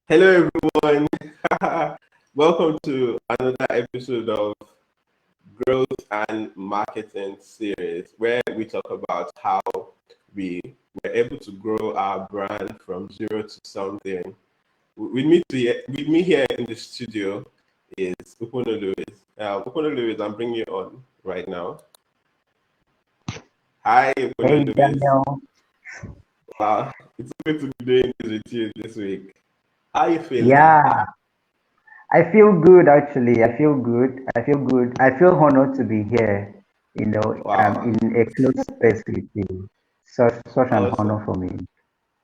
Hello, everyone. Welcome to another episode of Growth and Marketing Series, where we talk about how we were able to grow our brand from zero to something. With me here in the studio is Ukpono Lewis. Ukpono Lewis, I'm bringing you on right now. Hi, Ukpono Hey Lewis. Daniel. Wow, it's good to be doing this with you this week. How are you feeling? Yeah, I feel good actually. I feel good. I feel good. I feel honored to be here, Wow, in a close space with you. Such an awesome. honor for me.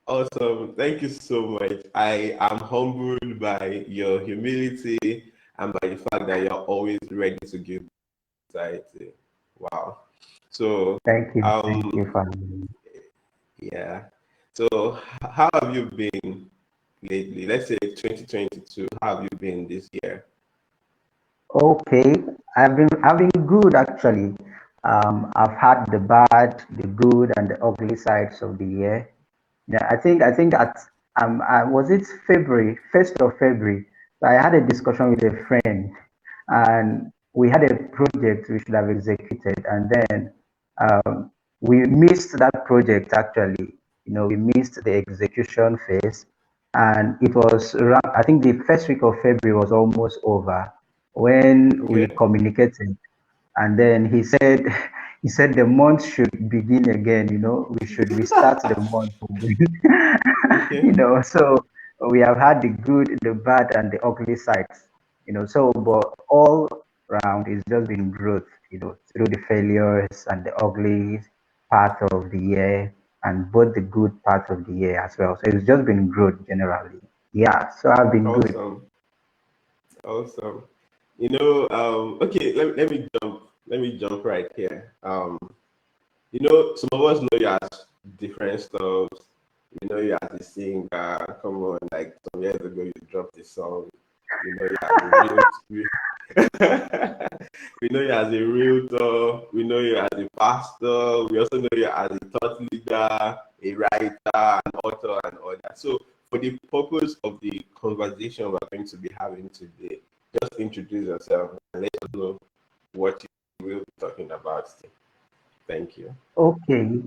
Awesome. Thank you so much. I am humbled by your humility and by the fact that you're always ready to give society. Wow. So, Thank you. Thank um, you for having me. yeah. So, how have you been lately? Let's say 2022. How have you been this year? Okay, I've been good actually. I've had the bad, the good, and the ugly sides of the year. Yeah, I think at was it February, 1st of February. So I had a discussion with a friend, and we had a project we should have executed, and then we missed that project actually. We missed the execution phase, and it was around, I think the first week of February was almost over when we Okay. communicated, and then he said he said the month should begin again. We should restart the month again. Okay. So we have had the good, the bad, and the ugly sides. So but all round it's just been growth. Through the failures and the ugly part of the year, and both the good part of the year as well. So it's just been growth generally. Yeah, so I've been good. Awesome. Awesome. Okay, let me jump right here. Some of us know you as different stuff. We know you as a singer. Come on, like some years ago, you dropped a song. We know you as a real. We know you as a realtor. We know you as a pastor. We also know you as a thought leader, a writer, an author, and all that. So, for the purpose of the conversation we're going to be having today, just introduce yourself and let us know what you will be talking about. Thank you. Okay.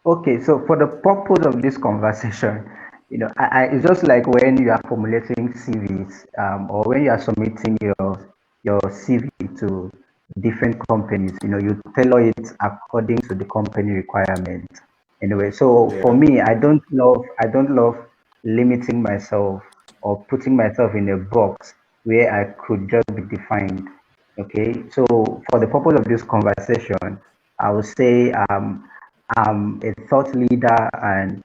Okay. So for the purpose of this conversation, it's just like when you are formulating CVs, or when you are submitting your CV to different companies. You tailor it according to the company requirements. Anyway, so for Yeah. me, I don't love limiting myself or putting myself in a box where I could just be defined. Okay. So for the purpose of this conversation, I would say I'm a thought leader and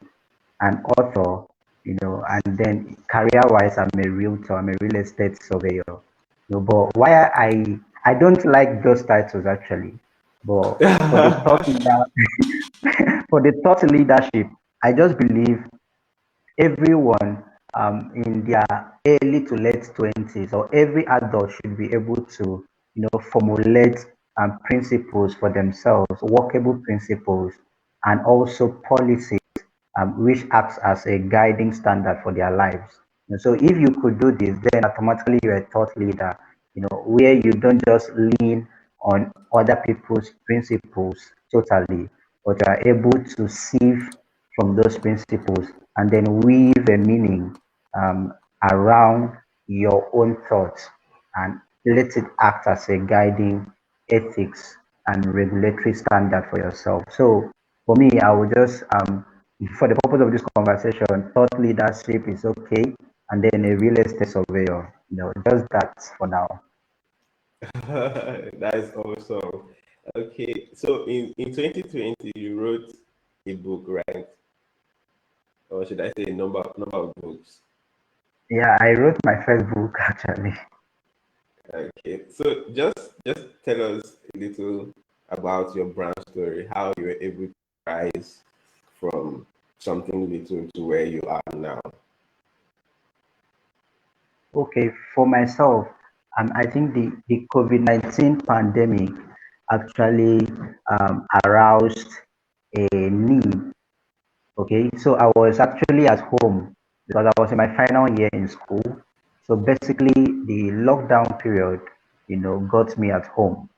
an author, and then career-wise, I'm a realtor, I'm a real estate surveyor. But why I don't like those titles actually. But for the thought leader, for the thought leadership, I just believe everyone in their early to late 20s, or every adult should be able to formulate principles for themselves, workable principles, and also policies, which acts as a guiding standard for their lives. So if you could do this, then automatically you're a thought leader, where you don't just lean on other people's principles totally, but you are able to sieve from those principles and then weave a meaning um, around your own thoughts, and let it act as a guiding ethics and regulatory standard for yourself. So for me, I would just, for the purpose of this conversation, thought leadership is okay, and then a real estate surveyor, just that for now. That is awesome. Okay, so in 2020, you wrote a book, right? Or should I say a number of books? Yeah, I wrote my first book actually. Okay, so just tell us a little about your brand story, how you were able to rise from something little to where you are now. Okay, for myself, I think the COVID-19 pandemic actually aroused a need. Okay, so I was actually at home. because I was in my final year in school. So basically, the lockdown period, got me at home.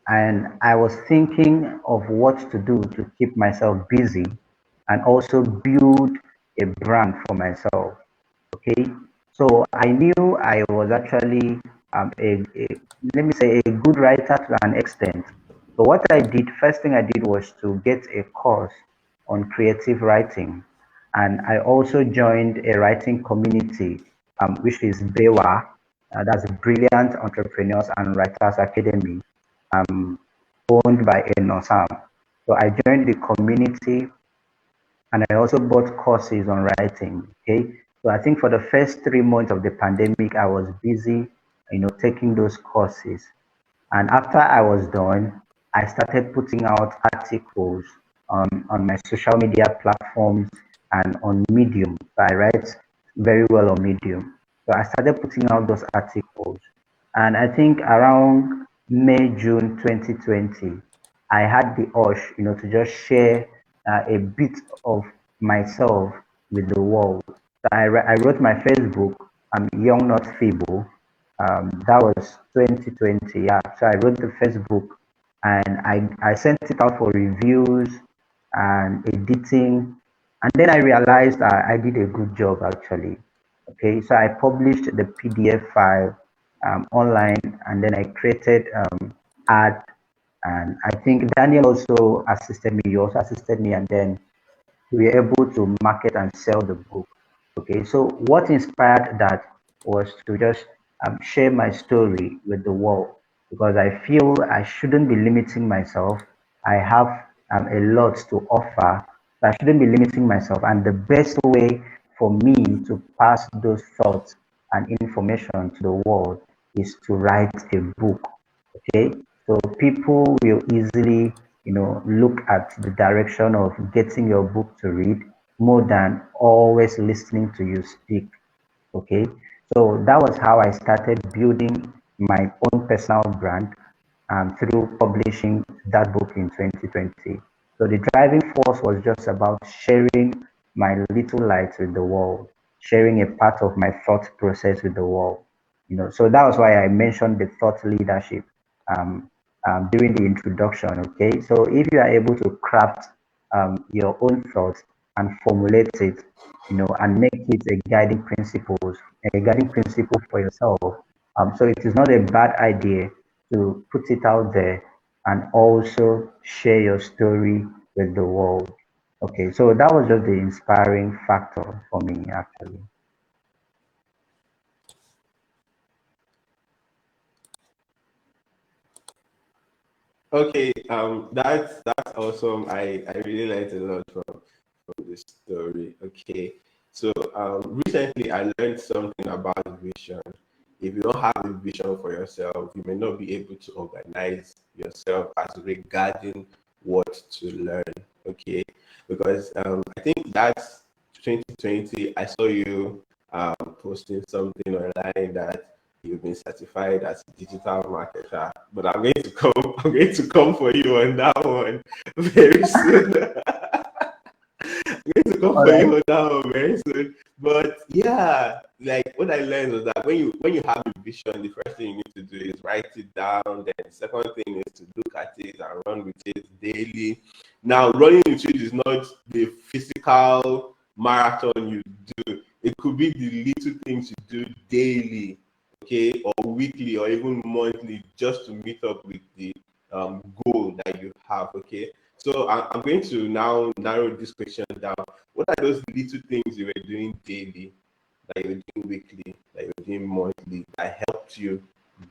And I was thinking of what to do to keep myself busy and also build a brand for myself. Okay, so I knew I was actually let me say a good writer to an extent. So what I did, first thing I did was to get a course on creative writing, and I also joined a writing community, which is BEWA, that's Brilliant Entrepreneurs and Writers Academy, um, owned by Enosam. So I joined the community and I also bought courses on writing. Okay, so I think for the first 3 months of the pandemic, I was busy, taking those courses. And after I was done, I started putting out articles on my social media platforms and on Medium. So I write very well on Medium. So I started putting out those articles. And I think around May, June 2020, I had the urge, to just share a bit of myself with the world. So I wrote my first book, Young Not Feeble. That was 2020. Yeah. So I wrote the first book and I sent it out for reviews and editing. And then I realized I did a good job actually. Okay. So I published the PDF file online and then I created ad. And I think Daniel also assisted me. You also assisted me. And then we were able to market and sell the book. Okay, so what inspired that was to just share my story with the world because I feel I shouldn't be limiting myself. I have a lot to offer. So I shouldn't be limiting myself. And the best way for me to pass those thoughts and information to the world is to write a book. Okay, so people will easily, look at the direction of getting your book to read more than always listening to you speak. Okay, so that was how I started building my own personal brand through publishing that book in 2020. So the driving force was just about sharing my little light with the world, sharing a part of my thought process with the world. So that was why I mentioned the thought leadership during the introduction. Okay, so if you are able to craft your own thoughts and formulate it, and make it a guiding principle for yourself. So it is not a bad idea to put it out there and also share your story with the world. Okay, so that was just the inspiring factor for me, actually. Okay, that's awesome. I really liked a lot from this story. Okay, so recently I learned something about vision. If you don't have a vision for yourself, you may not be able to organize yourself as regarding what to learn. Okay, because I think that's 2020. I saw you posting something online that you've been certified as a digital marketer. But I'm going to come. I'm going to come for you on that one very soon. I'm going to come All for right. you on that one very soon. But yeah, like what I learned was that when you have a vision, the first thing you need to do is write it down. Then the second thing is to look at it and run with it daily. Now, running with it is not the physical marathon you do. It could be the little things you do daily, okay, or weekly or even monthly, just to meet up with the goal that you have, okay. So I'm going to now narrow this question down. What are those little things you were doing daily, that you're doing weekly, that you're doing monthly, that helped you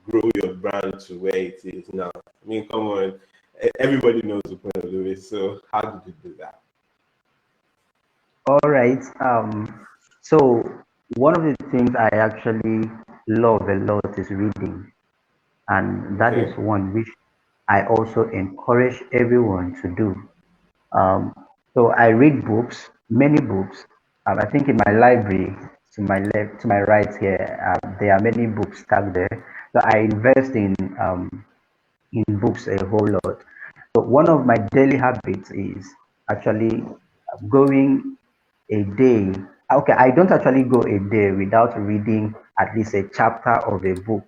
grow your brand to where it is now? I mean, come on, everybody knows the point of the way. So how did you do that? All right. So one of the things I actually love a lot is reading, and that is Okay. one which I also encourage everyone to do. Um, so I read books, many books. I think in my library, to my left, to my right here, there are many books stacked there. So I invest in books a whole lot. So one of my daily habits is actually going a day Okay, I don't actually go a day without reading at least a chapter of a book.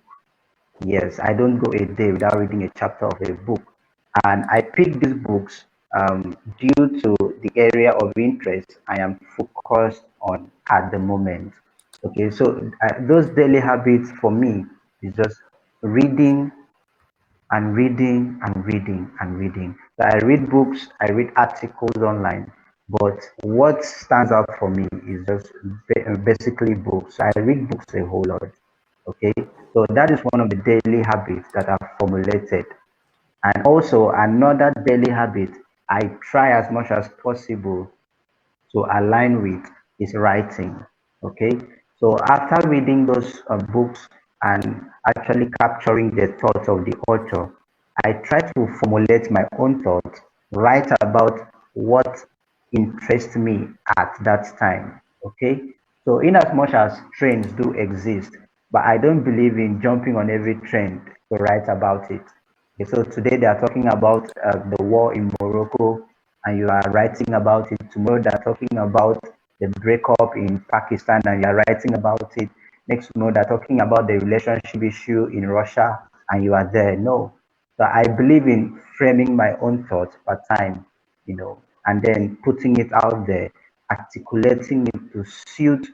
Yes, I don't go a day without reading a chapter of a book. And I pick these books due to the area of interest I am focused on at the moment. Okay, so those daily habits for me is just reading and reading and reading and reading. So I read books, I read articles online, but what stands out for me is just basically books. I read books a whole lot. Okay, so that is one of the daily habits that I've formulated. And also another daily habit I try as much as possible to align with is writing. Okay, so after reading those books and actually capturing the thoughts of the author, I try to formulate my own thoughts, write about what interests me at that time. Okay, so in as much as trends do exist, but I don't believe in jumping on every trend to write about it. Okay, so today they are talking about the war in Morocco, and you are writing about it. Tomorrow they're talking about the breakup in Pakistan, and you are writing about it. Next tomorrow they're talking about the relationship issue in Russia, and you are there. No. So I believe in framing my own thoughts per time, and then putting it out there, articulating it to suit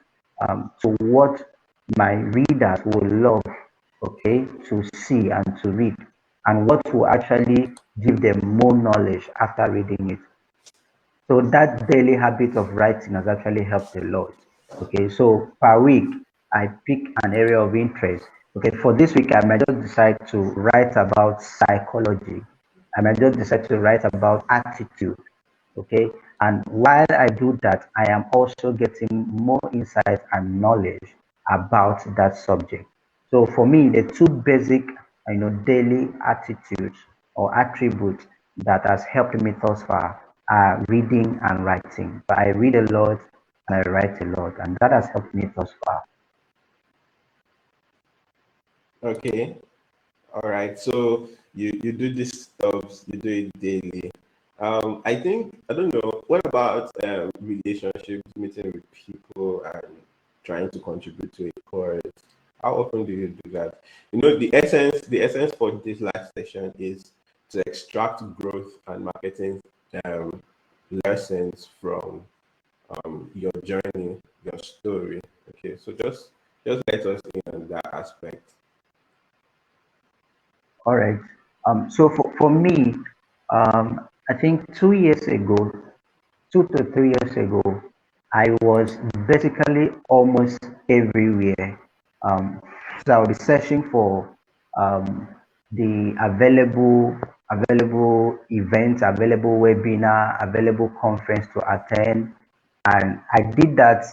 to what my readers will love, okay, to see and to read, and what will actually give them more knowledge after reading it. So that daily habit of writing has actually helped a lot. Okay, so per week, I pick an area of interest. Okay, for this week, I might just decide to write about psychology. I might just decide to write about attitude. Okay, and while I do that, I am also getting more insight and knowledge about that subject. So for me, the two basic, daily attitudes or attributes that has helped me thus far are reading and writing. So I read a lot and I write a lot, and that has helped me thus far. Okay. All right. So you do this stuff, you do it daily. I think I don't know. What about relationships, meeting with people, and trying to contribute to a cause? How often do you do that? You know, the essence for this last session is to extract growth and marketing um, lessons from your journey, your story. Okay, so just let us in on that aspect. All right. So for me, I think 2 years ago, 2 to 3 years ago, I was basically almost everywhere. Um, so I was searching for um, the available events, available webinar, available conference to attend, and I did that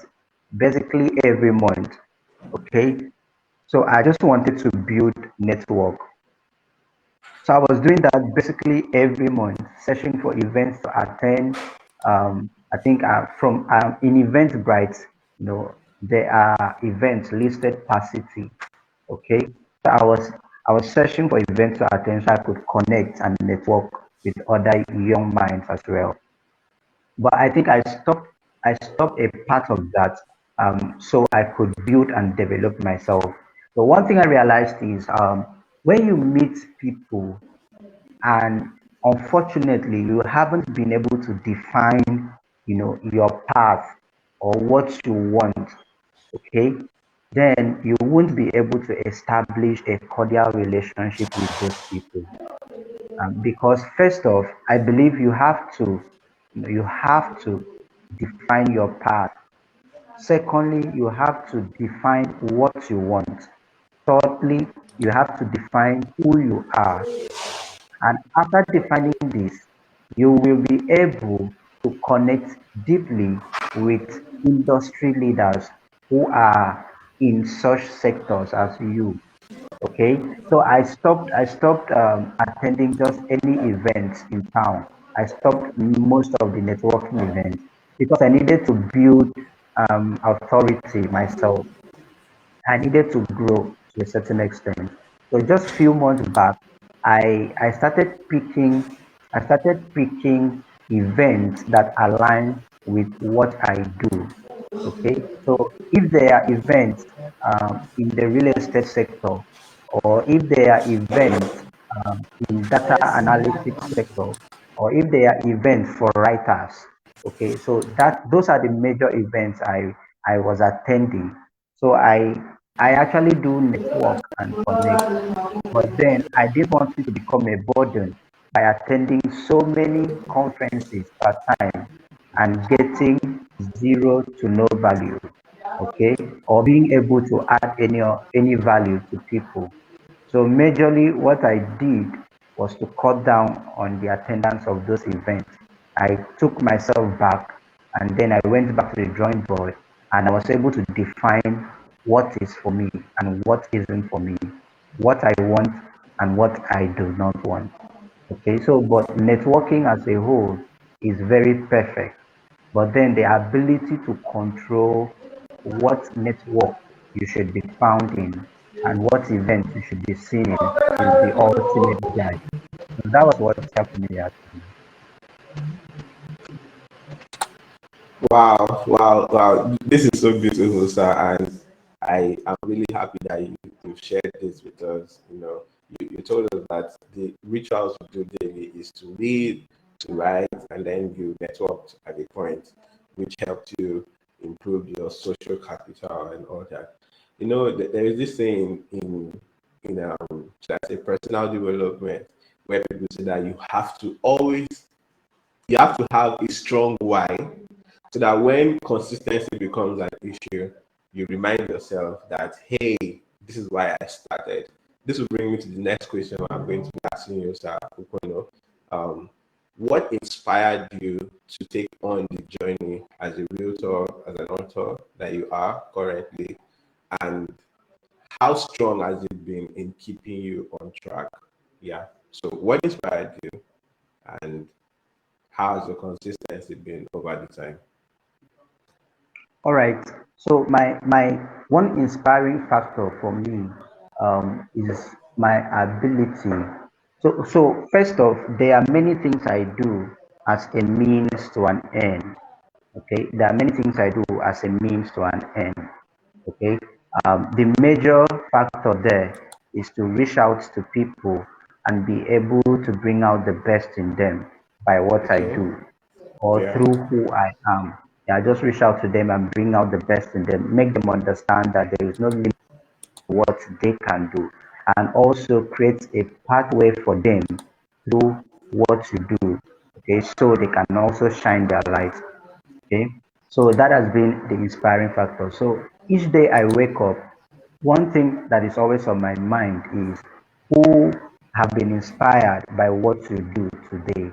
basically every month. Okay, so I just wanted to build network. So I was doing that basically every month, searching for events to attend. I think from in Eventbrite, there are events listed per city. Okay, so I was searching for events to attend so I could connect and network with other young minds as well. But I think I stopped a part of that so I could build and develop myself. So one thing I realized is when you meet people and unfortunately you haven't been able to define your path or what you want, okay, then you won't be able to establish a cordial relationship with those people. Because first off, I believe you have to define your path. Secondly, you have to define what you want. Thirdly, you have to define who you are. And after defining this, you will be able to connect deeply with industry leaders who are in such sectors as you. Okay, so I stopped attending just any events in town. I stopped most of the networking events because I needed to build authority myself. I needed to grow to a certain extent. So just few months back, I started picking events that align with what I do. Okay, so if there are events in the real estate sector, or if there are events in data analytics sector, or if there are events for writers, okay, so that those are the major events I was attending. So I actually do network and connect, but then I didn't want it to become a burden by attending so many conferences per time and getting zero to no value, okay, or being able to add any value to people. So majorly what I did was to cut down on the attendance of those events. I took myself back and then I went back to the drawing board and I was able to define what is for me and what isn't for me, what I want and what I do not want. Okay, so but networking as a whole is very perfect, but then the ability to control what network you should be found in and what events you should be seen in is the ultimate guide. So that was what helped me actually. Wow, wow, wow. This is so beautiful, sir. And I am really happy that you shared this with us. You told us that the rituals you do daily is to read, to write, and then you networked at a point, which helped you improve your social capital and all that. There is this saying in should I say personal development where people say that you have to have a strong why so that when consistency becomes an issue, you remind yourself that, hey, this is why I started. This will bring me to the next question I'm going to be asking you, sir Ukpono. Um, what inspired you to take on the journey as a realtor, as an author that you are currently, and how strong has it been in keeping you on track? Yeah. So, what inspired you, and how has the consistency been over the time? All right. So my one inspiring factor for me is my ability. So first off, there are many things I do as a means to an end. Okay, there are many things I do as a means to an end. Okay, the major factor there is to reach out to people and be able to bring out the best in them by what I Okay. do or Yeah. through who I am. Yeah, just reach out to them and bring out the best in them, make them understand that there is no limit to what they can do, and also create a pathway for them through what you do. Okay, so they can also shine their light. Okay, so that has been the inspiring factor. So each day I wake up, one thing that is always on my mind is who have been inspired by what you do today,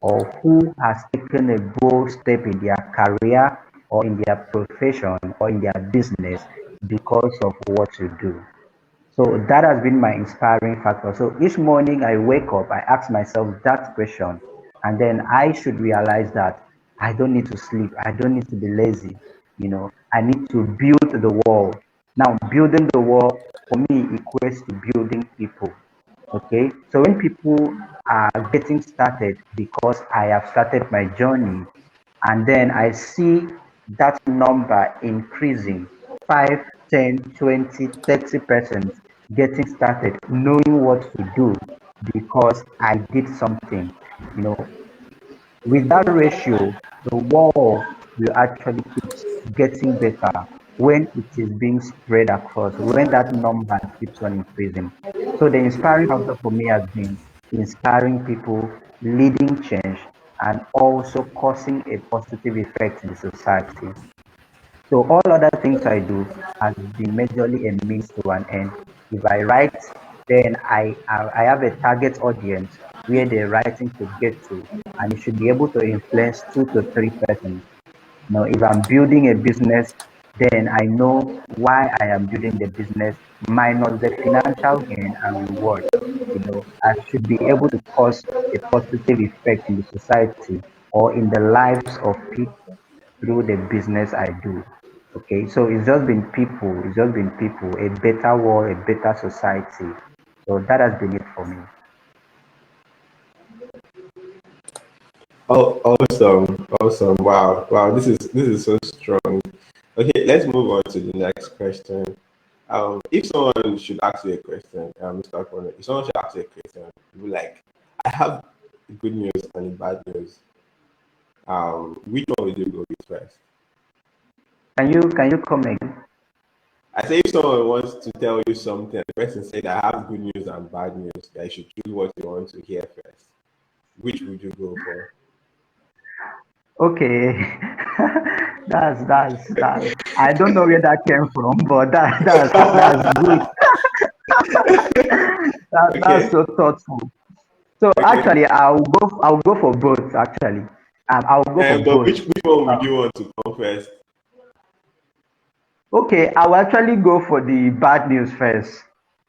or who has taken a bold step in their career or in their profession or in their business because of what you do. So that has been my inspiring factor. So each morning I wake up, I ask myself that question, and then I should realize that I don't need to sleep. I don't need to be lazy. I need to build the wall. Now, building the wall for me equates to building people. Okay, so when people are getting started because I have started my journey, and then I see that number increasing 5, 10, 20, 30% getting started, knowing what to do because I did something. You know, with that ratio, the wall will actually keep getting better when it is being spread across, when that number keeps on increasing. So the inspiring factor for me has been inspiring people, leading change, and also causing a positive effect in the society. So all other things I do has been majorly a means to an end. If I write, then I have a target audience where the writing should get to, and it should be able to influence 2 to 3 persons. If I'm building a business, then I know why I am building the business minus the financial gain and reward. I should be able to cause a positive effect in the society or in the lives of people through the business I do. Okay, so it's just been people, a better world, a better society. So that has been it for me. Oh, awesome, awesome! Wow, wow! This is so strong. Okay, let's move on to the next question. If someone should ask you a question, Mr. Ukpono, if someone should ask you a question, you be like, I have good news and bad news. Which one would you go with first? Can you come again? I say if someone wants to tell you something, the person said, I have good news and bad news, that you should choose what you want to hear first. Which would you go for? Okay, that's. I don't know where that came from, but that's good. That's Okay, so thoughtful. So okay. actually, I'll go for both. Actually, I'll go for But both. which one would Um, you want to come first? Okay, I will actually go for the bad news first.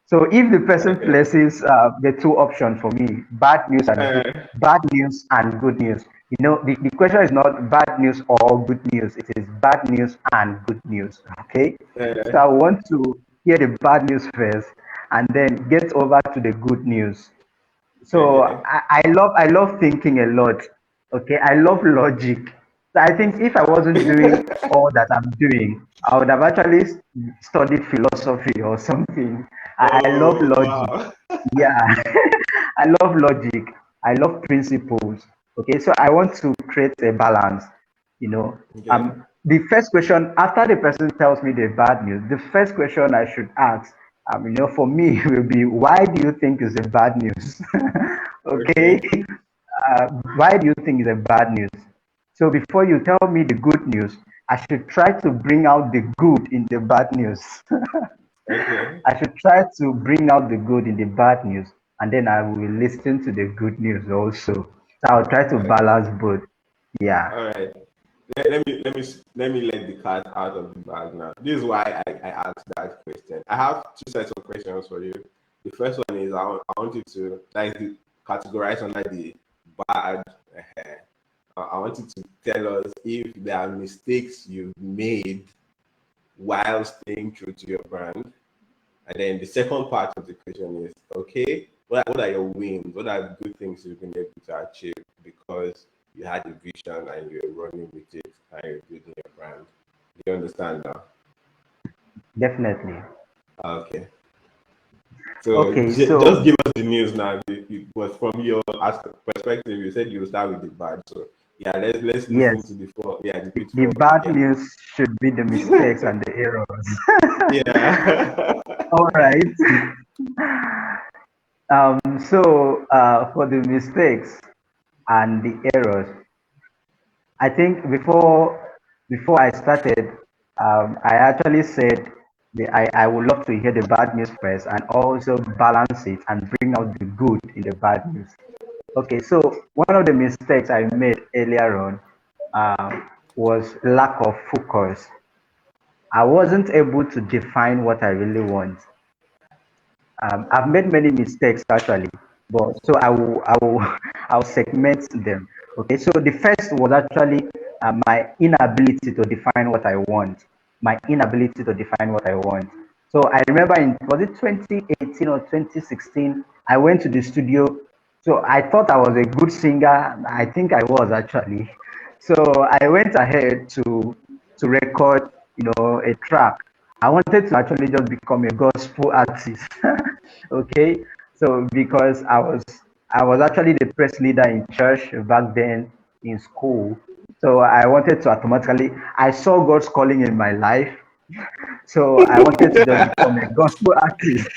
So if the person Okay. places the two options for me, Uh, bad news and good news. The question is not bad news or good news. It is bad news and good news. Okay. So I uh, want to hear the bad news first and then get over to the good news. So okay. I love thinking a lot. Okay, I love logic. So I think if I wasn't doing all that I'm doing, I would have actually studied philosophy or something. I love Oh, logic. wow. Yeah, I love logic. I love principles. Okay, so I want to create a balance. You know, Okay. the first question after the person tells me the bad news, the first question I should ask, for me will be, why do you think is a bad news? Okay, Okay. why do you think it's a bad news? So before you tell me the good news, I should try to bring out the good in the bad news. Okay. I should try to bring out the good in the bad news, and then I will listen to the good news also. So I'll try to Okay. balance both. Yeah, All right. Let me let the cat out of the bag now. This is why I asked that question. I have two sets of questions for you. The first one is I want you to like categorize under the bad. I want you to tell us if there are mistakes you've made while staying true to your brand. And then the second part of the question is, okay, what are your wins? What are good things you've been able to achieve because you had a vision and you're running with it and you're building your brand? Do you understand now? definitely. Okay. So Okay, just so give us the news now. But from your perspective, you said you start with the bad. So yeah, let's listen yes, to the the beautiful one. bad Yeah. news should be the mistakes and the errors. Yeah. All right. For the mistakes and the errors, I think before I started, I actually said I would love to hear the bad news first and also balance it and bring out the good in the bad news. Okay, so one of the mistakes I made earlier on was lack of focus. I wasn't able to define what I really want. I've made many mistakes actually, but so I'll segment them. Okay, so the first was actually my inability to define what I want. My inability to define what I want. So I remember in was it 2018 or 2016, I went to the studio. So I thought I was a good singer. I think I was actually. So I went ahead to record, a track. I wanted to actually just become a gospel artist. Okay, so because I was actually the press leader in church back then in school, so I wanted to automatically. I saw God's calling in my life, so I wanted to just become a gospel artist.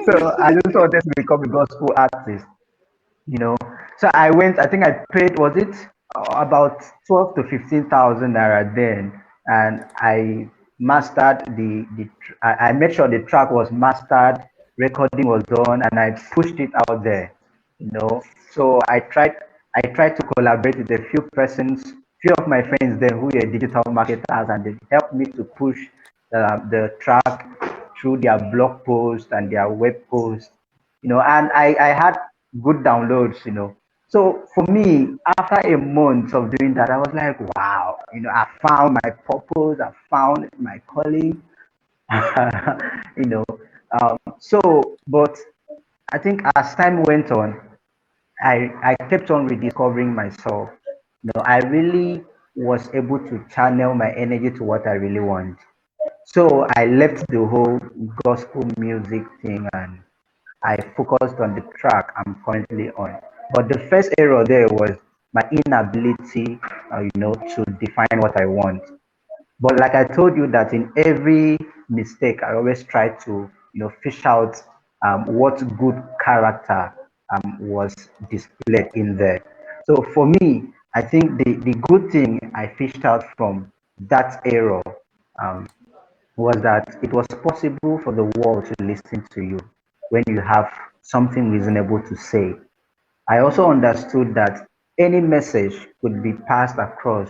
So I just wanted to become a gospel artist. you know. So I went. I think I paid. Was it about 12 to 15,000 naira then? And I mastered I made sure the track was mastered, recording was done, and I pushed it out there. So I tried to collaborate with a few persons, few of my friends there who were digital marketers, and they helped me to push the track through their blog posts and their web posts. And I had good downloads. So for me, after a month of doing that, I was like, wow, I found my purpose, I found my calling. you know. But I think as time went on, I kept on rediscovering myself. I really was able to channel my energy to what I really want. So I left the whole gospel music thing and I focused on the track I'm currently on. But the first error there was my inability, to define what I want. But like I told you that in every mistake, I always try to, fish out what good character was displayed in there. So for me, I think the good thing I fished out from that error um, was that it was possible for the world to listen to you when you have something reasonable to say. I also understood that any message could be passed across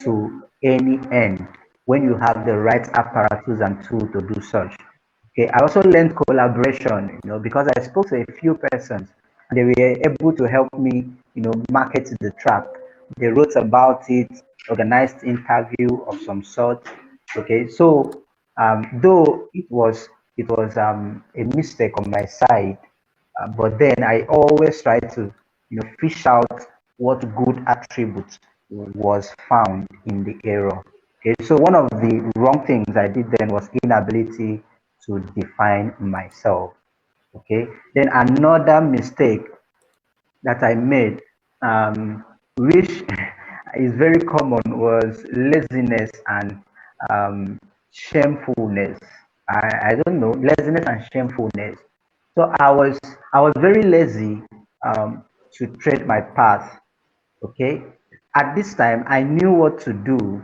to any end when you have the right apparatus and tool to do such. Okay, I also learned collaboration, because I spoke to a few persons and they were able to help me, market the track. They wrote about it, organized interview of some sort. Okay, so though it was a mistake on my side, but then I always try to, fish out what good attributes was found in the error. Okay, so one of the wrong things I did then was inability to define myself. Okay, then another mistake that I made, which is very common, was laziness and shamefulness. I don't know, laziness and shamefulness. So I was very lazy to tread my path. Okay, at this time I knew what to do,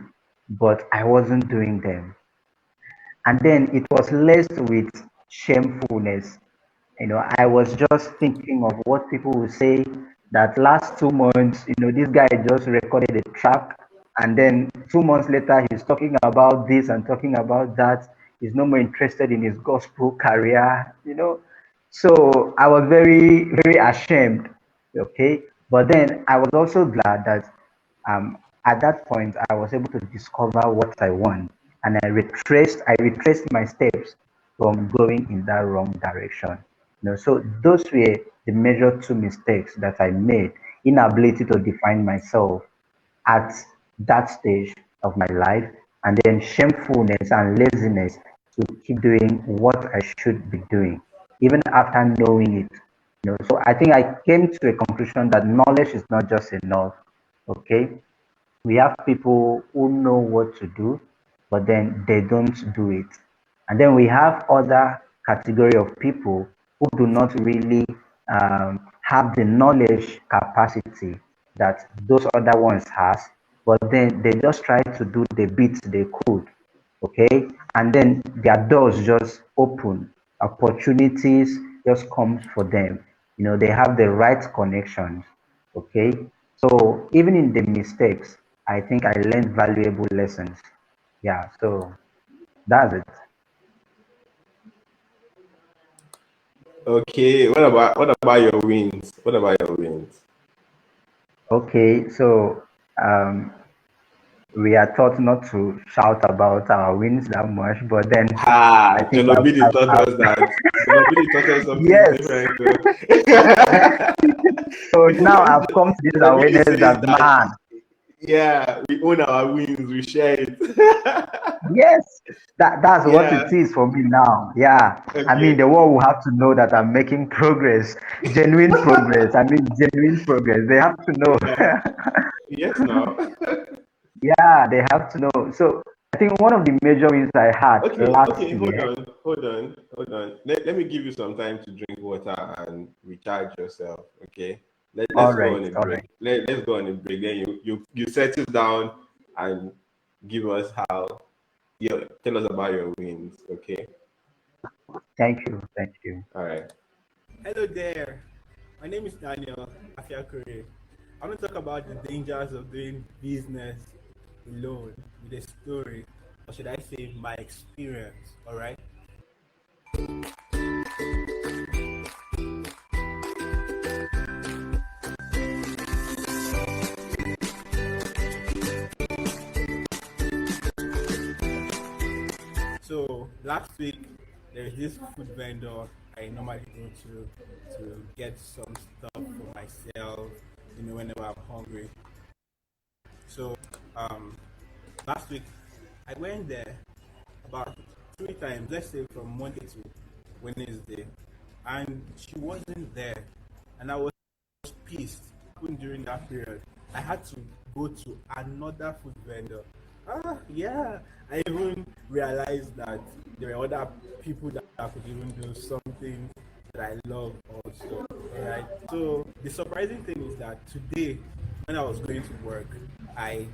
but I wasn't doing them, and then it was laced with shamefulness. I was just thinking of what people will say that last 2 months, this guy just recorded a track, and then 2 months later, he's talking about this and talking about that. He's no more interested in his gospel career. So I was very, very ashamed. Okay. But then I was also glad that at that point I was able to discover what I want, and I retraced my steps from going in that wrong direction. So those were the major two mistakes that I made: inability to define myself at that stage of my life, and then shamefulness and laziness to keep doing what I should be doing, even after knowing it. So I think I came to a conclusion that knowledge is not just enough. Okay, we have people who know what to do, but then they don't do it. And then we have other category of people who do not really have the knowledge capacity that those other ones has, but then they just try to do the bits they could. Okay, and then their doors just open, opportunities just comes for them. They have the right connections. Okay, so even in the mistakes, I think I learned valuable lessons. Yeah, so that's it. Okay, what about your wins? What about your wins? Okay, so um, we are taught not to shout about our wins that much, but then I Ah, think Jonobidi taught us that. Jonobidi taught us something yes. different. Though. So now I've come to this Jonobidi awareness says that that, man, yeah, we own our wins, we share it. yes, that's what Yeah, it is for me now. Yeah, I mean okay. the world will have to know that I'm making progress, genuine progress. I mean genuine progress. They have to know. Yeah, yes, now. Yeah, they have to know. So I think one of the major wins I had Okay, last okay, hold year. on, hold on, hold on. Let me give you some time to drink water and recharge yourself. Okay. All Let's go right, on a all break. right. Let's go on a break. Then you settle down and give us how tell us about your wins. Okay. Thank you, thank you. All right. Hello there. My name is Daniel Afiakure. I'm going to talk about the dangers of doing business alone with a story, or should I say, my experience. All right. So last week, there is this food vendor I normally go to get some stuff for myself, whenever I'm hungry. So last week I went there about 3 times, let's say from Monday to Wednesday, and she wasn't there, and I was pissed. Even during that period, I had to go to another food vendor. Yeah, I even realized that there were other people that could even do something that I love also. Alright. So the surprising thing is that today, when I was going to work, I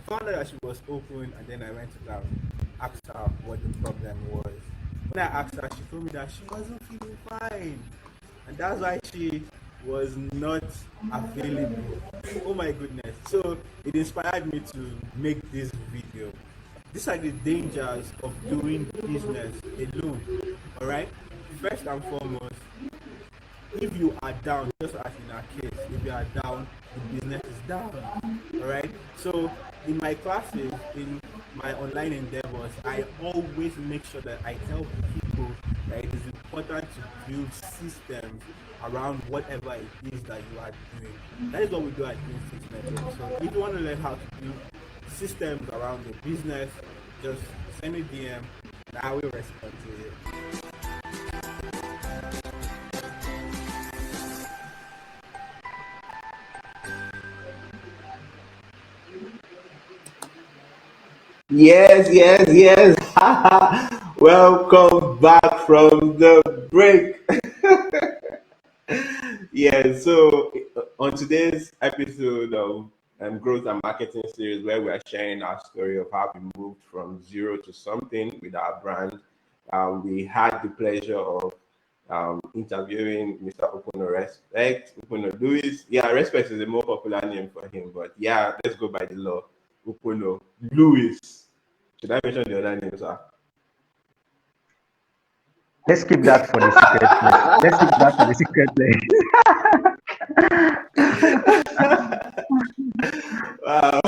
found out that she was open, and then I went to go ask her what the problem was. When I asked her, she told me that she wasn't feeling fine, and that's why she was not available. Oh my goodness. So it inspired me to make this video. These are the dangers of doing business alone. Alright? First and foremost, if you are down, just as in our case, if you are down, the business is down. Alright? So in my classes, in my online endeavors, I always make sure that I tell people that it is important to build systems around whatever it is that you are doing. That is what we do at Green Six Network. So if you want to learn how to build systems around your business, just send me DM and I will respond to you. Yes, yes, yes. Welcome back from the break. Yeah, so on today's episode of Growth and Marketing Series, where we are sharing our story of how we moved from zero to something with our brand, we had the pleasure of interviewing Mr. Ukpono Respect, Ukpono Louis. Yeah, Respect is a more popular name for him, but yeah, let's go by the law. Ukpono Louis. Should I mention the other names, sir? Let's keep that for the secret place. Let's keep that for the secret place. Wow.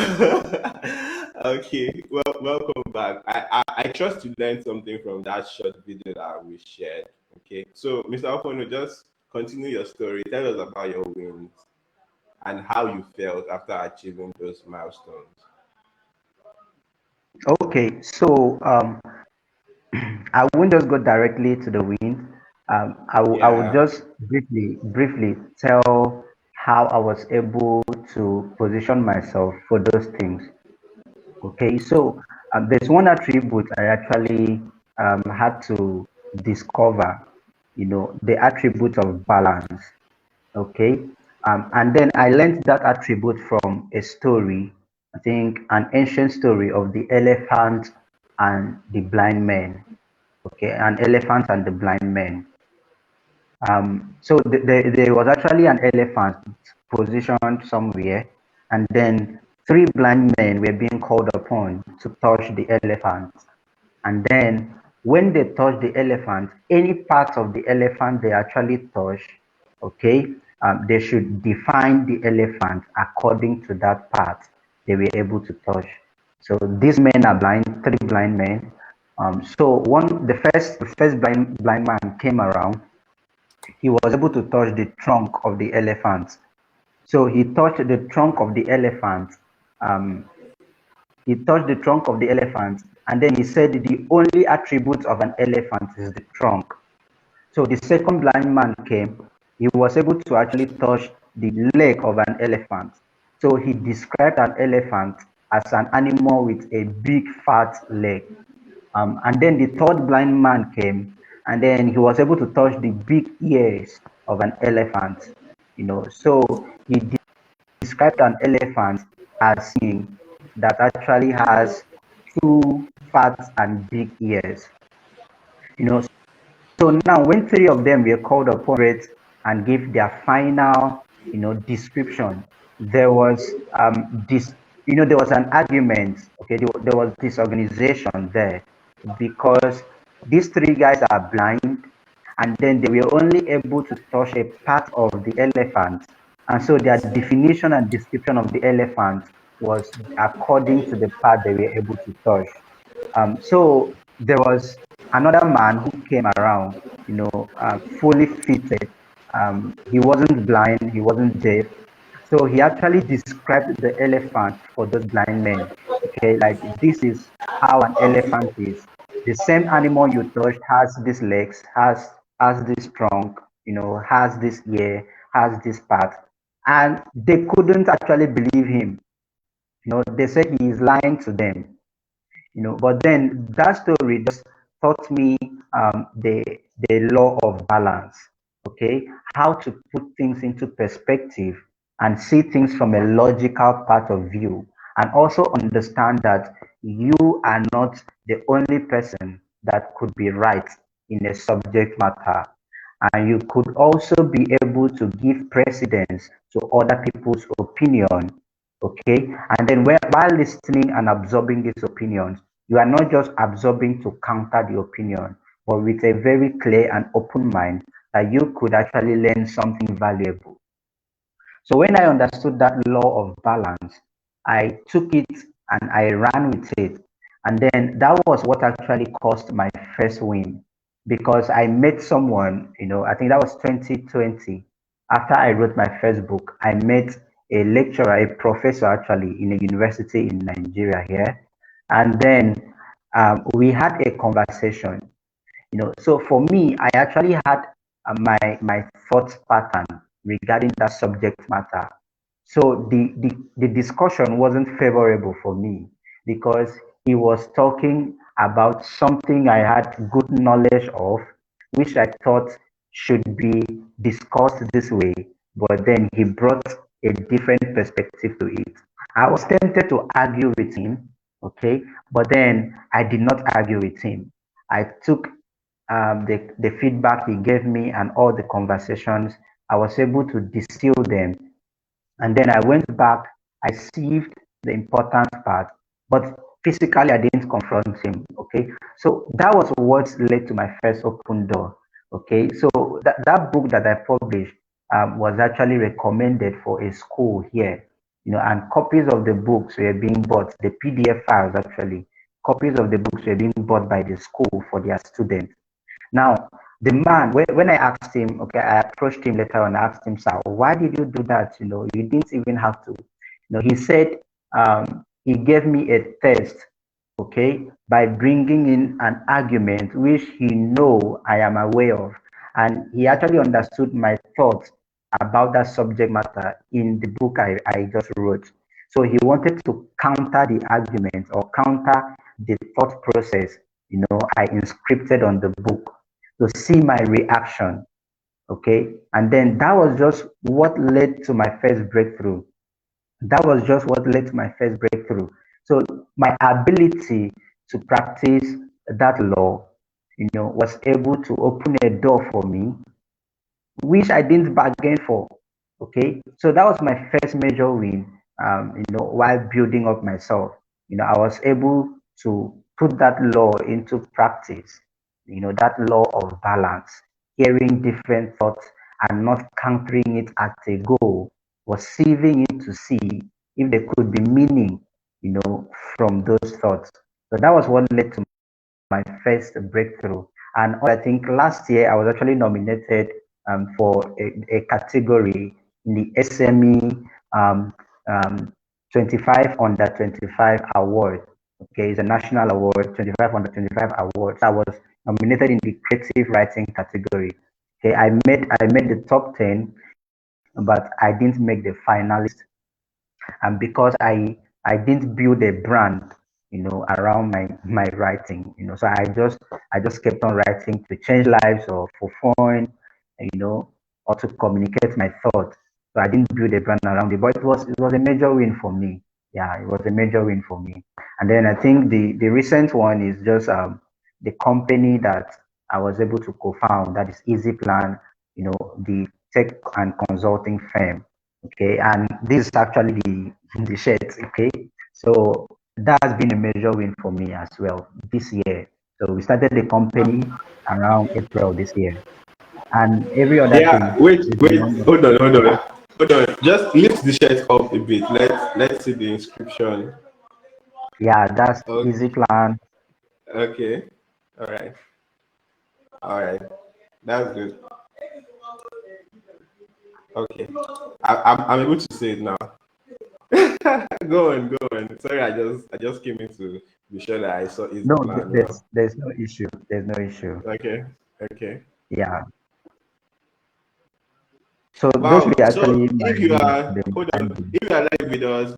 Okay. Well, welcome back. I trust you learned something from that short video that we shared. Okay. So, Mr. Ukpono, just continue your story. Tell us about your wins and how you felt after achieving those milestones. Okay, so I won't just go directly to the win. I will Yeah. just briefly tell how I was able to position myself for those things. Okay, so there's one attribute I actually had to discover, the attribute of balance. Okay, and then I learned that attribute from a story, I think an ancient story of the elephant and the blind man. Okay, an elephant and the blind man. So there was actually an elephant positioned somewhere, and then three blind men were being called upon to touch the elephant. And then when they touch the elephant, any part of the elephant they actually touch, okay, they should define the elephant according to that part they were able to touch. So these men are blind, three blind men. So the first blind man came around. He was able to touch the trunk of the elephant. So he touched the trunk of the elephant. Um, he touched the trunk of the elephant, and then he said the only attribute of an elephant is the trunk. So the second blind man came. He was able to actually touch the leg of an elephant. So he described an elephant as an animal with a big fat leg. And then the third blind man came, and then he was able to touch the big ears of an elephant. So he described an elephant as seeing that actually has two fat and big ears. You know, so now when three of them were called upon it and gave their final, description, there was this, there was an argument. Okay, there was disorganization there because these three guys are blind, and then they were only able to touch a part of the elephant, and so their definition and description of the elephant was according to the part they were able to touch. So there was another man who came around. fully fitted. He wasn't blind, he wasn't deaf. So he actually described the elephant for those blind men. Okay, like this is how an elephant is. The same animal you touched has these legs, has this trunk, has this ear, has this part, and they couldn't actually believe him. They said he is lying to them. But then that story just taught me the law of balance. Okay, how to put things into perspective and see things from a logical part of view, and also understand that you are not the only person that could be right in a subject matter, and you could also be able to give precedence to other people's opinion. Okay, and then while listening and absorbing these opinions, you are not just absorbing to counter the opinion, but with a very clear and open mind that you could actually learn something valuable. So when I understood that law of balance, I took it and I ran with it. And then that was what actually caused my first win, because I met someone, I think that was 2020. After I wrote my first book, I met a lecturer, a professor actually in a university in Nigeria here. And then we had a conversation. So for me, I actually had my thought pattern regarding that subject matter. So the discussion wasn't favorable for me, because he was talking about something I had good knowledge of, which I thought should be discussed this way, but then he brought a different perspective to it. I was tempted to argue with him, okay, but then I did not argue with him. I took the feedback he gave me and all the conversations. I was able to distill them, and then I went back, I sieved the important part, but physically I didn't confront him. Okay. So that was what led to my first open door. Okay. So that book that I published was actually recommended for a school here, and copies of the books were being bought, the PDF files actually, copies of the books were being bought by the school for their students. Now, the man, when I asked him, okay, I approached him later on, I asked him, sir, why did you do that? You didn't even have to. He said he gave me a test, okay, by bringing in an argument which he know I am aware of. And he actually understood my thoughts about that subject matter in the book I just wrote. So he wanted to counter the argument or counter the thought process, I inscripted on the book, to see my reaction. Okay. And then that was just what led to my first breakthrough. That was just what led to my first breakthrough. So my ability to practice that law, was able to open a door for me, which I didn't bargain for. Okay, so that was my first major win. While building up myself, I was able to put that law into practice. That law of balance, hearing different thoughts and not countering it at a goal, was sieving it to see if there could be meaning, from those thoughts. So that was what led to my first breakthrough. And I think last year I was actually nominated for a category in the SME um, um, 25 under 25 award. Okay, it's a national award, 25 under 25 award. So I was nominated in the creative writing category. Okay, I made the top 10, but I didn't make the finalist, and because I didn't build a brand, around my writing, so I just kept on writing to change lives or for fun, you know or to communicate my thoughts. So I didn't build a brand around it, but it was a major win for me. Yeah, it was a major win for me. And then I think the recent one is just the company that I was able to co-found, that is Easy Plan, the tech and consulting firm. Okay, and this is actually the shirt. Okay, so that has been a major win for me as well this year. So we started the company around April this year, and every other Yeah, thing wait, is wait, beyond it. hold on. Just lift the shirt up a bit. Let's see the inscription. Yeah, that's Okay, Easy Plan. okay, all right, all right. That's good. Okay. I'm able to say it now. Go on, go on. Sorry, I just came in to be sure that I saw his No, plan well. there's no issue. There's no issue. Okay, okay. Yeah. So those Wow. were So actually my if you views are on the hold on, branding. if you are live with us,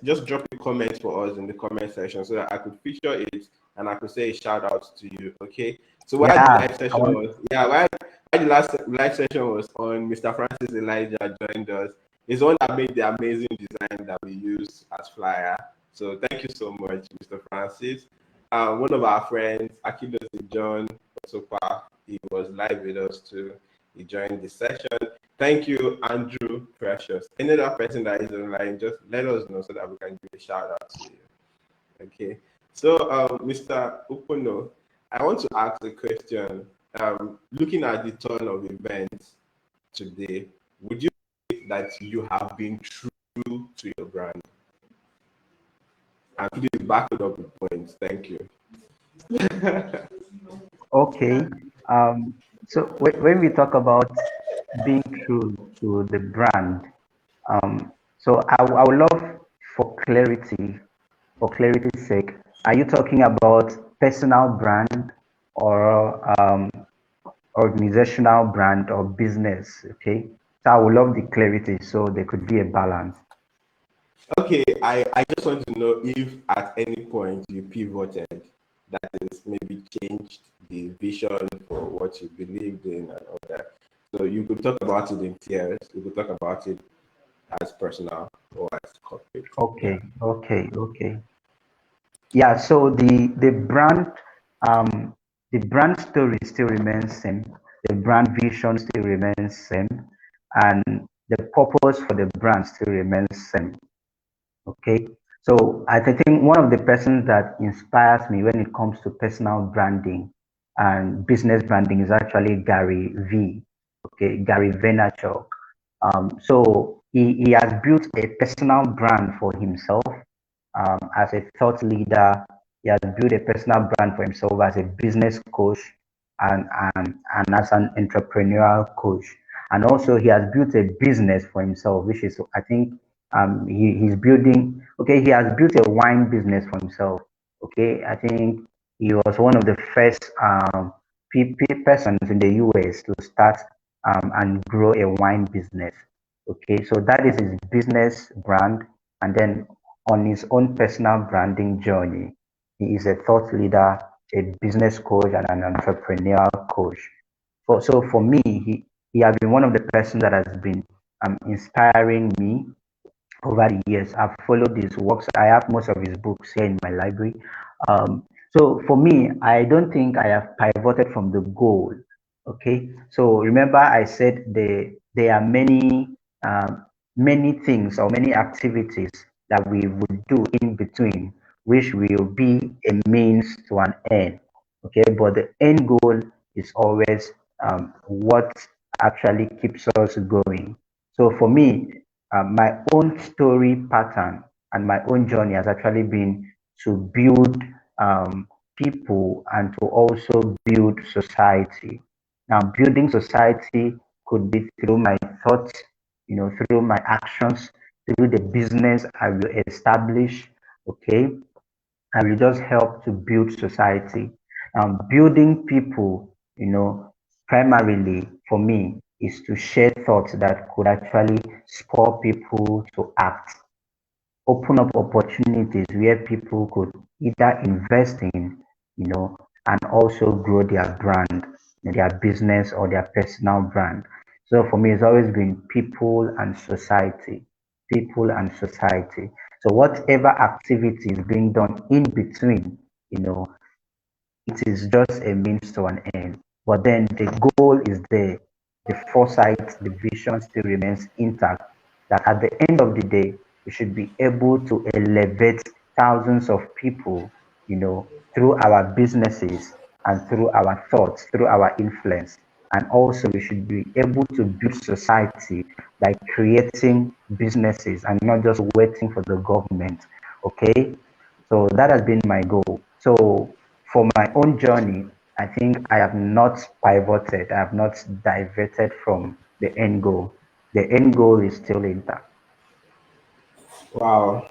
just drop a comment for us in the comment section so that I could feature it and I could say a shout out to you. Okay. So while the Yeah, live I session want. was while the last live session was on, Mr. Francis Elijah joined us. He's the one that made the amazing design that we used as flyer. So thank you so much, Mr. Francis. One of our friends, Akidos John Sopa, he was live with us too. He joined the session. Thank you, Andrew Precious. Any other person that is online, just let us know so that we can give a shout out to you. Okay. So, Mr. Ukpono, I want to ask a question. Looking at the turn of events today, would you say that you have been true to your brand? And please back it up with points. Thank you. Okay. Um, so when we talk about being true to the brand, so I would love for clarity, for clarity's sake, are you talking about personal brand or organizational brand or business? Okay. So I would love the clarity so there could be a balance. Okay, I just want to know if at any point you pivoted, that is maybe changed the vision for what you believed in and all that. So you could talk about it in tiers, you could talk about it as personal or as corporate. Yeah. Okay, okay. Yeah, so the brand story still remains same, the brand vision still remains same, and the purpose for the brand still remains same. Okay, so I think one of the persons that inspires me when it comes to personal branding and business branding is actually Gary V. Okay, Gary Vaynerchuk. So he has built a personal brand for himself as a thought leader. He has built a personal brand for himself as a business coach and as an entrepreneurial coach. And also, he has built a business for himself, which is, I think, he's building, okay, he has built a wine business for himself. Okay, I think he was one of the first persons in the US to start and grow a wine business. Okay, so that is his business brand. And then on his own personal branding journey, he is a thought leader, a business coach, and an entrepreneurial coach. So for me, he has been one of the persons that has been inspiring me over the years. I've followed his works. I have most of his books here in my library. So for me, I don't think I have pivoted from the goal. Okay. So remember, I said there are many things or many activities that we would do in between, which will be a means to an end. Okay. But the end goal is always what actually keeps us going. So for me, my own story pattern and my own journey has actually been to build people and to also build society. Now, building society could be through my thoughts, through my actions, through the business I will establish. Okay, I will just help to build society. Building people, primarily for me is to share thoughts that could actually spur people to act, open up opportunities where people could either invest in, and also grow their brand, their business or their personal brand. So for me, it's always been people and society, people and society. So whatever activity is being done in between, you know, it is just a means to an end. But then the goal is there. The foresight, the vision still remains intact. That at the end of the day, we should be able to elevate thousands of people, through our businesses and through our thoughts, through our influence. And also, we should be able to build society by creating businesses and not just waiting for the government. Okay, so that has been my goal. So for my own journey, I think I have not pivoted, I have not diverted from the end goal. The end goal is still intact. Wow.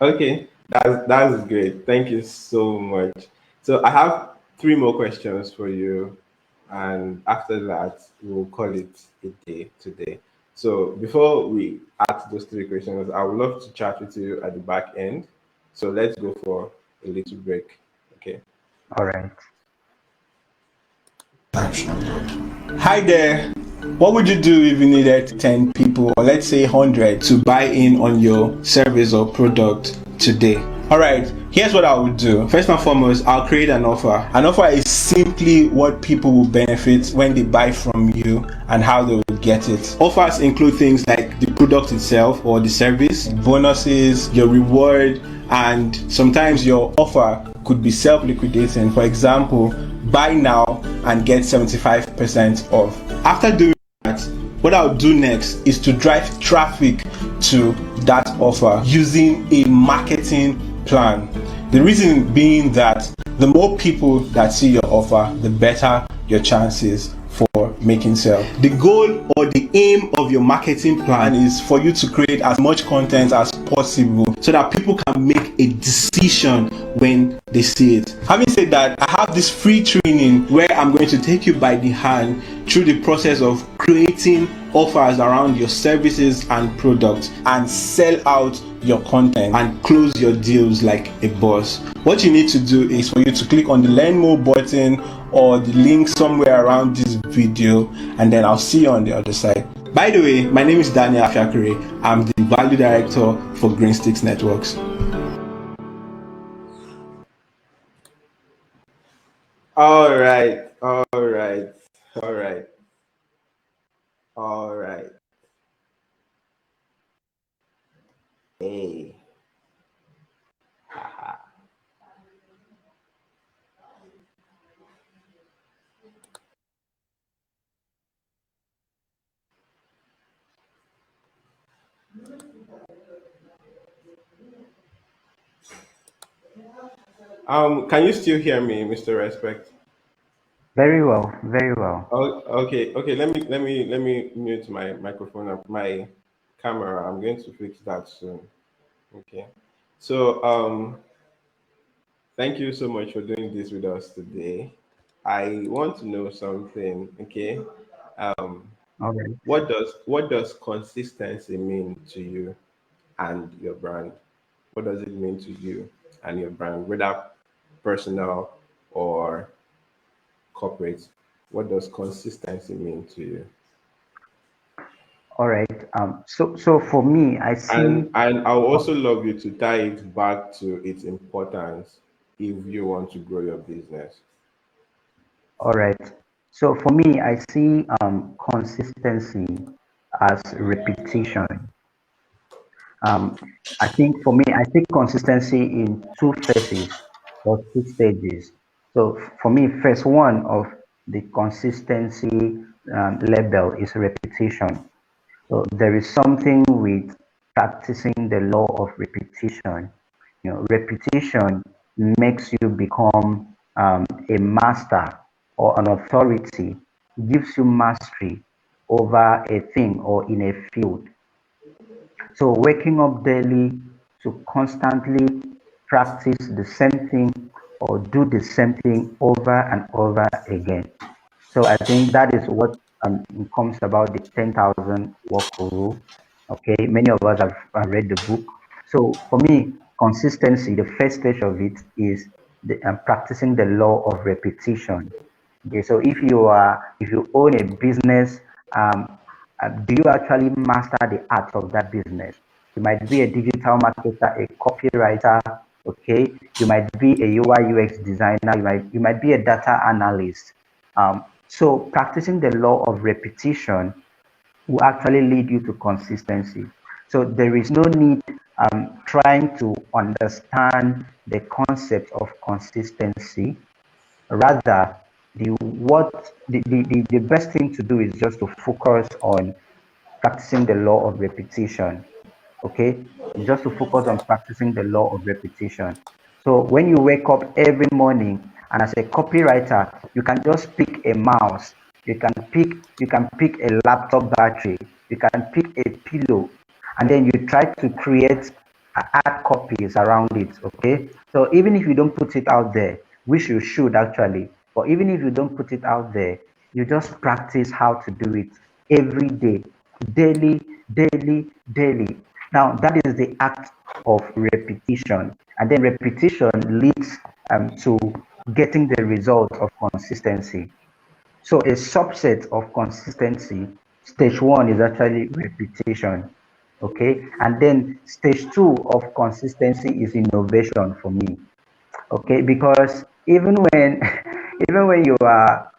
Okay, that's great. Thank you so much. So I have three more questions for you, and after that, we'll call it a day today. So before we ask those three questions, I would love to chat with you at the back end. So let's go for a little break. Okay. All right. Hi there. What would you do if you needed 10 people, or let's say 100, to buy in on your service or product today? Alright, here's what I would do. First and foremost, I'll create an offer. An offer is simply what people will benefit when they buy from you and how they will get it. Offers include things like the product itself or the service, bonuses, your reward, and sometimes your offer could be self-liquidating. For example, buy now and get 75% off. After doing that, what I'll do next is to drive traffic to that offer using a marketing plan. The reason being that the more people that see your offer, the better your chances for making sale. The goal or the aim of your marketing plan is for you to create as much content as possible so that people can make a decision when they see it. Having said that, I have this free training where I'm going to take you by the hand through the process of creating offers around your services and products and sell out your content and close your deals like a boss. What you need to do is for you to click on the learn more button or the link somewhere around this video, and then I'll see you on the other side. By the way, my name is Daniel Afiakure. I'm the value director for Green Sticks Networks. All right. All right. All right. All right. Hey. Can you still hear me, Mr. Respect? Very well, very well. Oh, okay, okay. Let me mute my microphone and my camera. I'm going to fix that soon. Okay. So thank you so much for doing this with us today. I want to know something. Okay. Um, All right. what does consistency mean to you and your brand? What does it mean to you and your brand, whether personal or corporate? What does consistency mean to you? All right. So for me, I see. And I would also love you to tie it back to its importance if you want to grow your business. All right. So for me, I see consistency as repetition. Um, I think for me, I see consistency in two phases or two stages. So for me, phase one of the consistency label is repetition. So there is something with practicing the law of repetition. Repetition makes you become a master or an authority, gives you mastery over a thing or in a field. So waking up daily to constantly practice the same thing or do the same thing over and over again. So I think that is what comes about the 10,000 work rule. Okay, many of us have read the book. So for me, consistency, the first stage of it is practicing the law of repetition. Okay, so if you own a business, do you actually master the art of that business? You might be a digital marketer, a copywriter, okay? You might be a UI UX designer, you might be a data analyst. So practicing the law of repetition will actually lead you to consistency. So there is no need trying to understand the concept of consistency. Rather, the best thing to do is just to focus on practicing the law of repetition. Okay, just to focus on practicing the law of repetition. So when you wake up every morning, and as a copywriter, you can just pick a mouse, you can pick a laptop battery, you can pick a pillow, and then you try to create hard copies around it. Okay, so even if you don't put it out there, which you should actually, but even if you don't put it out there, you just practice how to do it every day, daily, daily, daily. Now that is the act of repetition, and then repetition leads to getting the result of consistency. So a subset of consistency, stage one is actually repetition. Okay, and then stage two of consistency is innovation for me. Okay, because even when even when you are,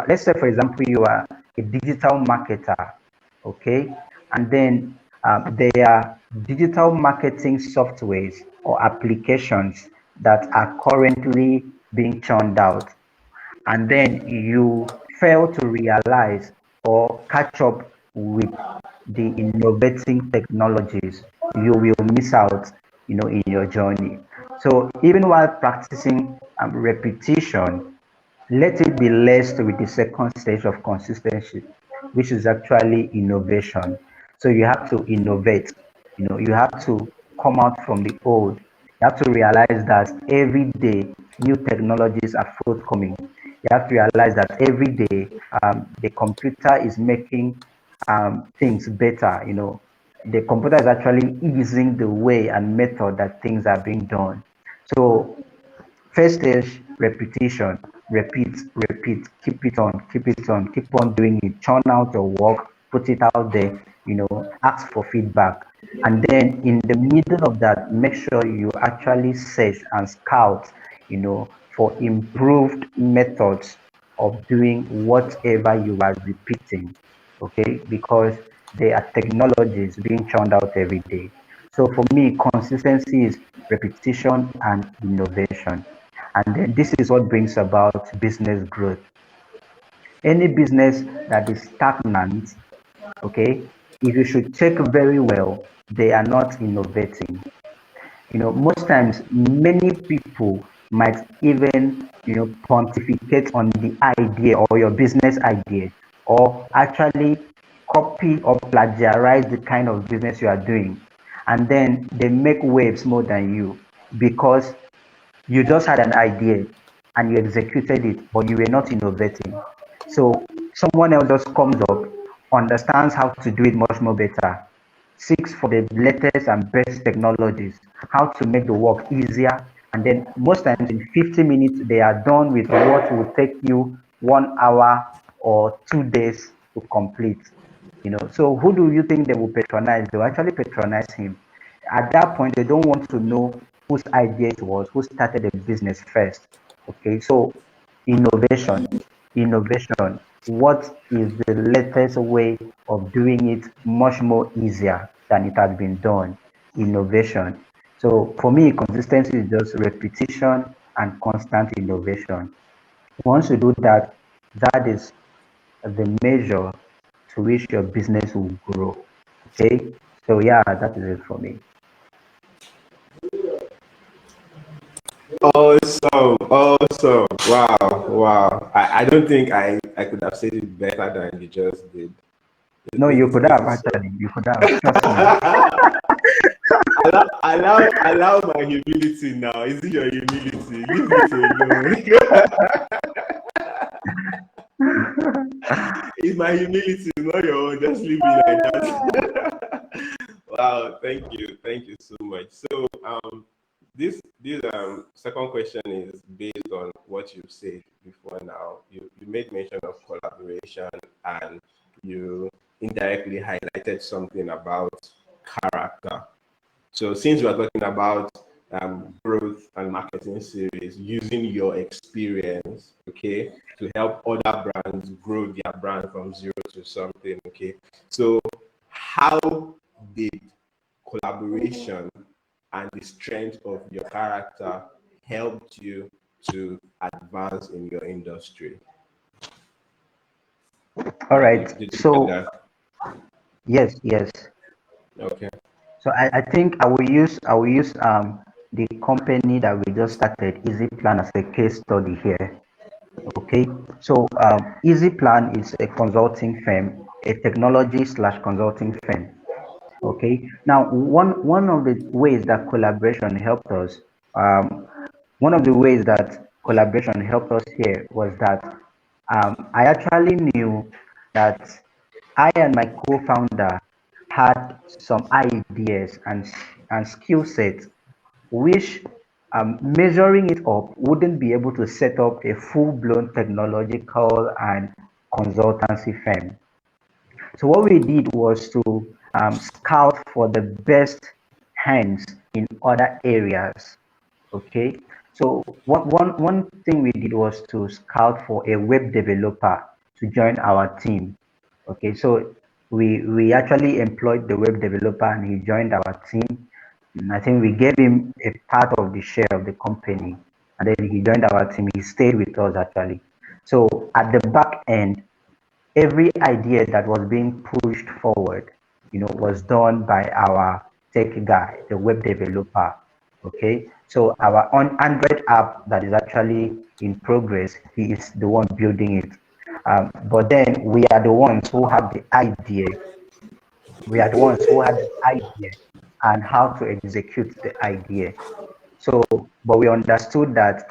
let's say for example, you are a digital marketer. Okay, and then there are digital marketing softwares or applications that are currently being churned out, and then you fail to realize or catch up with the innovating technologies, you will miss out, in your journey. So even while practicing repetition, let it be laced with the second stage of consistency, which is actually innovation. So you have to innovate, you have to come out from the old. You have to realize that every day new technologies are forthcoming. You have to realize that every day the computer is making things better. The computer is actually easing the way and method that things are being done. So first stage, repetition. Repeat, repeat, keep on doing it. Churn out your work, put it out there, ask for feedback. And then in the middle of that, make sure you actually search and scout, for improved methods of doing whatever you are repeating. Okay, because there are technologies being churned out every day. So for me, consistency is repetition and innovation. And then this is what brings about business growth. Any business that is stagnant, okay, if you should check very well, they are not innovating. Most times, many people might even, pontificate on the idea or your business idea, or actually copy or plagiarize the kind of business you are doing. And then they make waves more than you because you just had an idea and you executed it, but you were not innovating. So someone else just comes up, understands how to do it much more better, seeks for the latest and best technologies, how to make the work easier, and then most times in 50 minutes they are done with what will take you 1 hour or 2 days to complete. So who do you think they will patronize? They will actually patronize him. At that point, they don't want to know whose idea it was, who started the business first. Okay, so innovation, innovation. What is the latest way of doing it much more easier than it has been done? Innovation. So for me, consistency is just repetition and constant innovation. Once you do that, that is the measure to which your business will grow. Okay, so yeah, that is it for me. Awesome, awesome. Wow, wow. I don't think I could have said it better than you just did. No, you could This have is so. actually. You could have. Trust me. Allow my humility now. Is it your humility? Leave it alone. It's my humility, not your own. Just leave me like that. Wow, thank you so much. So this second question is based on what you said before now. You made mention of collaboration and you indirectly highlighted something about character. So since we're talking about growth and marketing series, using your experience, okay, to help other brands grow their brand from zero to something, okay. So how did collaboration and the strength of your character helped you to advance in your industry? All Did right. you, did you get So that? yes, yes. Okay. So I think I will use the company that we just started, Easy Plan, as a case study here. Okay, so Easy Plan is a consulting firm, a technology slash consulting firm. Okay, now one of the ways that collaboration helped us, um, one of the ways that collaboration helped us here was that I actually knew that I and my co-founder had some ideas and skill sets which measuring it up wouldn't be able to set up a full-blown technological and consultancy firm. So what we did was to scout for the best hands in other areas. Okay, so one thing we did was to scout for a web developer to join our team. Okay, so we actually employed the web developer and he joined our team. And I think we gave him a part of the share of the company, and then he joined our team. He stayed with us actually. So at the back end, every idea that was being pushed forward, was done by our tech guy, the web developer. Okay, so our on Android app that is actually in progress, he is the one building it. But then we are the ones who have the idea. We are the ones who had the idea and how to execute the idea. So, but we understood that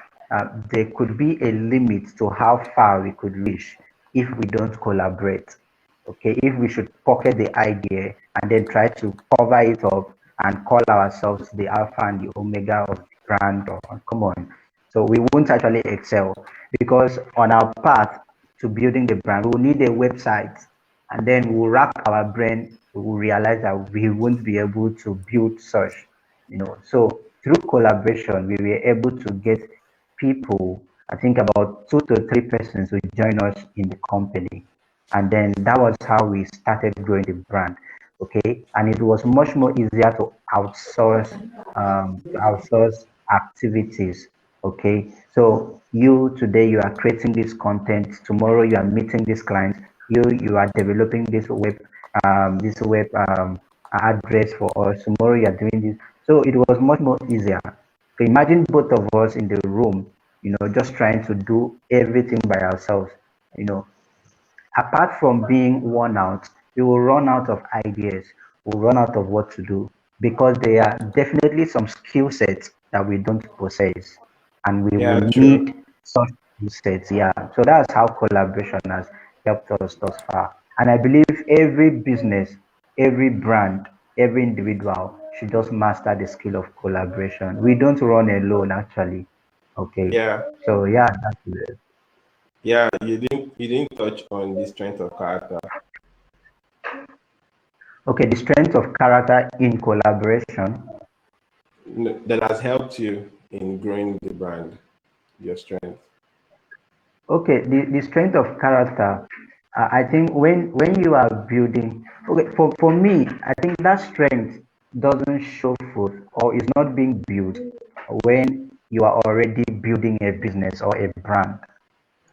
there could be a limit to how far we could reach if we don't collaborate. Okay, if we should pocket the idea and then try to cover it up and call ourselves the alpha and the omega of the brand, or come on. So we won't actually excel, because on our path to building the brand, we'll need a website, and then we'll rack our brain, we'll realize that we won't be able to build such. So through collaboration, we were able to get people, I think about 2 to 3 persons who join us in the company. And then that was how we started growing the brand. Okay. And it was much more easier to outsource activities. Okay. So you today you are creating this content, tomorrow you are meeting this client, you are developing this web address for us, tomorrow you are doing this. So it was much more easier. So imagine both of us in the room, just trying to do everything by ourselves. You know, Apart from being worn out, we will run out of ideas, we'll run out of what to do, because there are definitely some skill sets that we don't possess, and we Yeah, will true. need such skill sets. Yeah, so that's how collaboration has helped us thus far. And I believe every business, every brand, every individual should just master the skill of collaboration. We don't run alone, actually. Okay, Yeah, so yeah, that's it. yeah. You didn't touch on the strength of character. Okay, the strength of character in collaboration. That has helped you in growing the brand, your strength. Okay, the strength of character. I think when you are building, okay, for me, I think that strength doesn't show forth or is not being built when you are already building a business or a brand.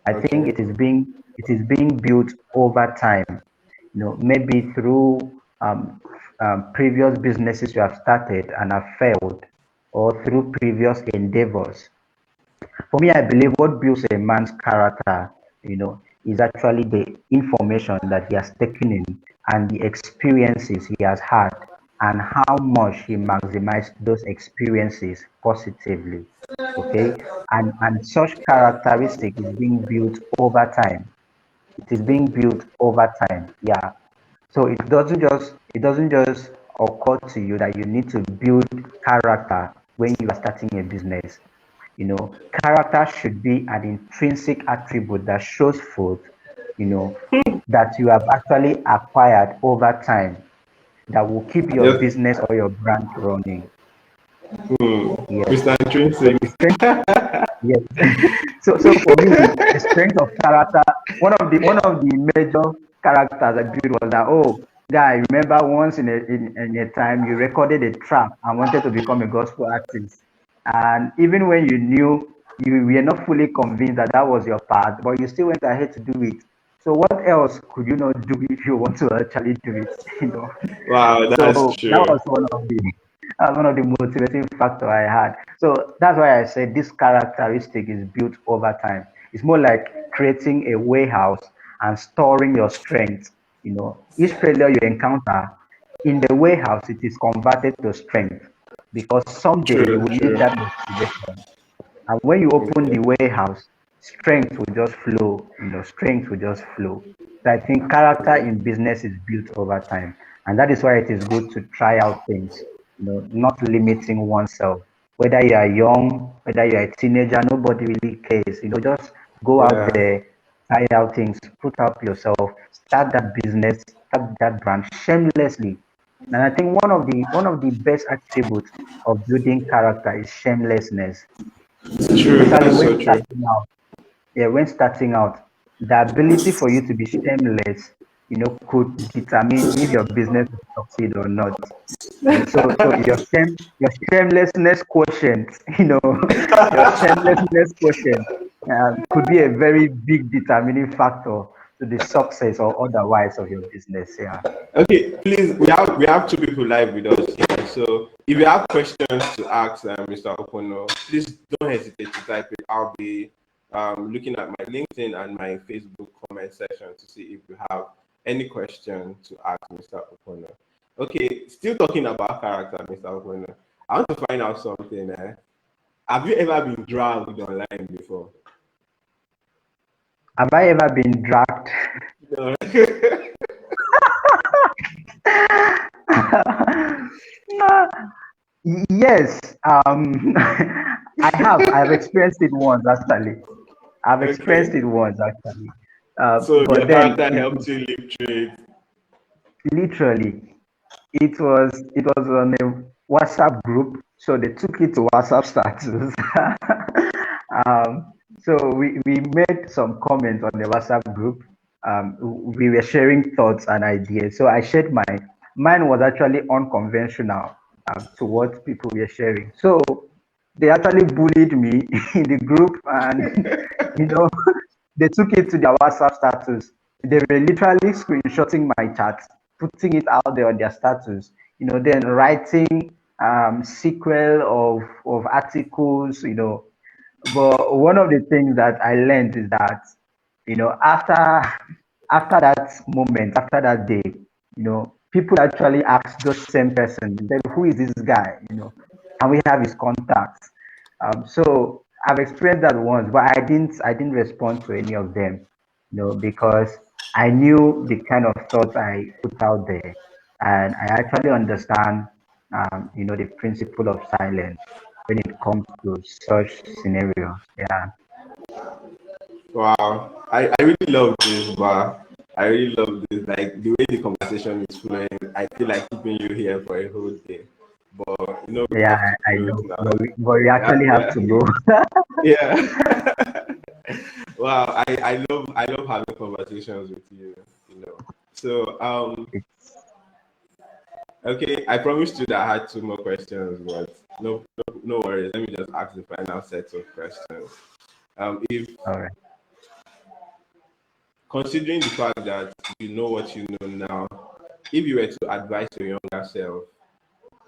I think Okay. it is being built over time. Maybe through previous businesses you have started and have failed, or through previous endeavors. For me, I believe what builds a man's character, is actually the information that he has taken in and the experiences he has had, and how much he maximized those experiences positively. Okay, and such characteristic is being built over time. It is being built over time. Yeah. So it doesn't just occur to you that you need to build character when you are starting a business. Character should be an intrinsic attribute that shows forth, that you have actually acquired over time, that will keep your Just business or your brand running. Yes. Mr. So Intrinsic. the strength, yes. So for me, the strength of character, one of the major characters I built was that, oh, guy, remember once in a time you recorded a track and wanted to become a gospel artist, and even when you knew you were not fully convinced that that was your path, but you still went ahead to do it. So what else could you not do if you want to actually do it? Wow, So that's that true. was one of the. That's one of the motivating factor I had. So that's why I said this characteristic is built over time. It's more like creating a warehouse and storing your strength. Each failure you encounter in the warehouse, it is converted to strength because someday you True, will need true. that motivation. And when you open Okay. the warehouse, strength will just flow, strength will just flow. So I think character in business is built over time. And that is why it is good to try out things, not limiting oneself. Whether you are young, whether you are a teenager, nobody really cares. Just go out Yeah. there, try out things, put up yourself, start that business, start that brand shamelessly. And I think one of the best attributes of building character is shamelessness, True. especially That's when so true. starting out. Yeah, when starting out, the ability for you to be shameless, could determine if your business will succeed or not. So your shamelessness quotient, your shamelessness quotient could be a very big determining factor to the success or otherwise of your business. Yeah. Okay, please. We have two people live with us here. So if you have questions to ask Mr. Ukpono, please don't hesitate to type it. I'll be looking at my LinkedIn and my Facebook comment section to see if you have any question to ask Mr. Ukpono. Okay, still talking about character, Mr. Ukpono. I want to find out something. Have you ever been dragged online before? Have I ever been dragged? No. Yes. I have. I've experienced it once actually. I've experienced Okay. it once actually. So But your then character it helped you live through it. literally it was on a WhatsApp group, so they took it to WhatsApp status. So we made some comments on the WhatsApp group. We were sharing thoughts and ideas. So I shared mine. Mine was actually unconventional to what people were sharing. So they actually bullied me in the group, and you know they took it to their WhatsApp status. They were literally screenshotting my chat, putting it out there on their status. Then writing sequel of articles. But one of the things that I learned is that, after that moment, after that day, people actually ask those same person, then who is this guy? Can we have his contacts? So I've experienced that once, but I didn't respond to any of them, because I knew the kind of thoughts I put out there, and I actually understand, the principle of silence when it comes to such scenarios. Yeah. Wow, I really love this, but I really love this. Like the way the conversation is flowing, I feel like keeping you here for a whole day. But we Yeah, have to I close know, now. but we Yeah, actually have yeah, to go. yeah. Wow, I love having conversations with you. So okay, I promised you that I had two more questions, but no worries. Let me just ask the final set of questions. If All right. considering the fact that you know what you know now, if you were to advise your younger self,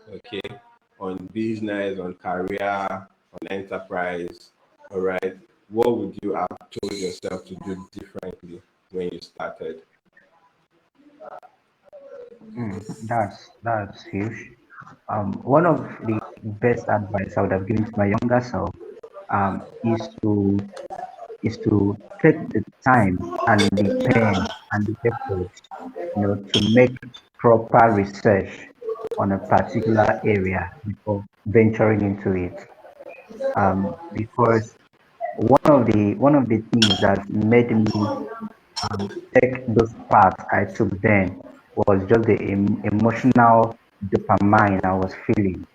okay, on business, on career, on enterprise, all right, what would you have told yourself to do differently when you started? That's huge. One of the best advice I would have given to my younger self is to take the time and the pen and the effort, to make proper research on a particular area before venturing into it. Because one of the things that made me take those paths I took then was just the emotional dopamine I was feeling.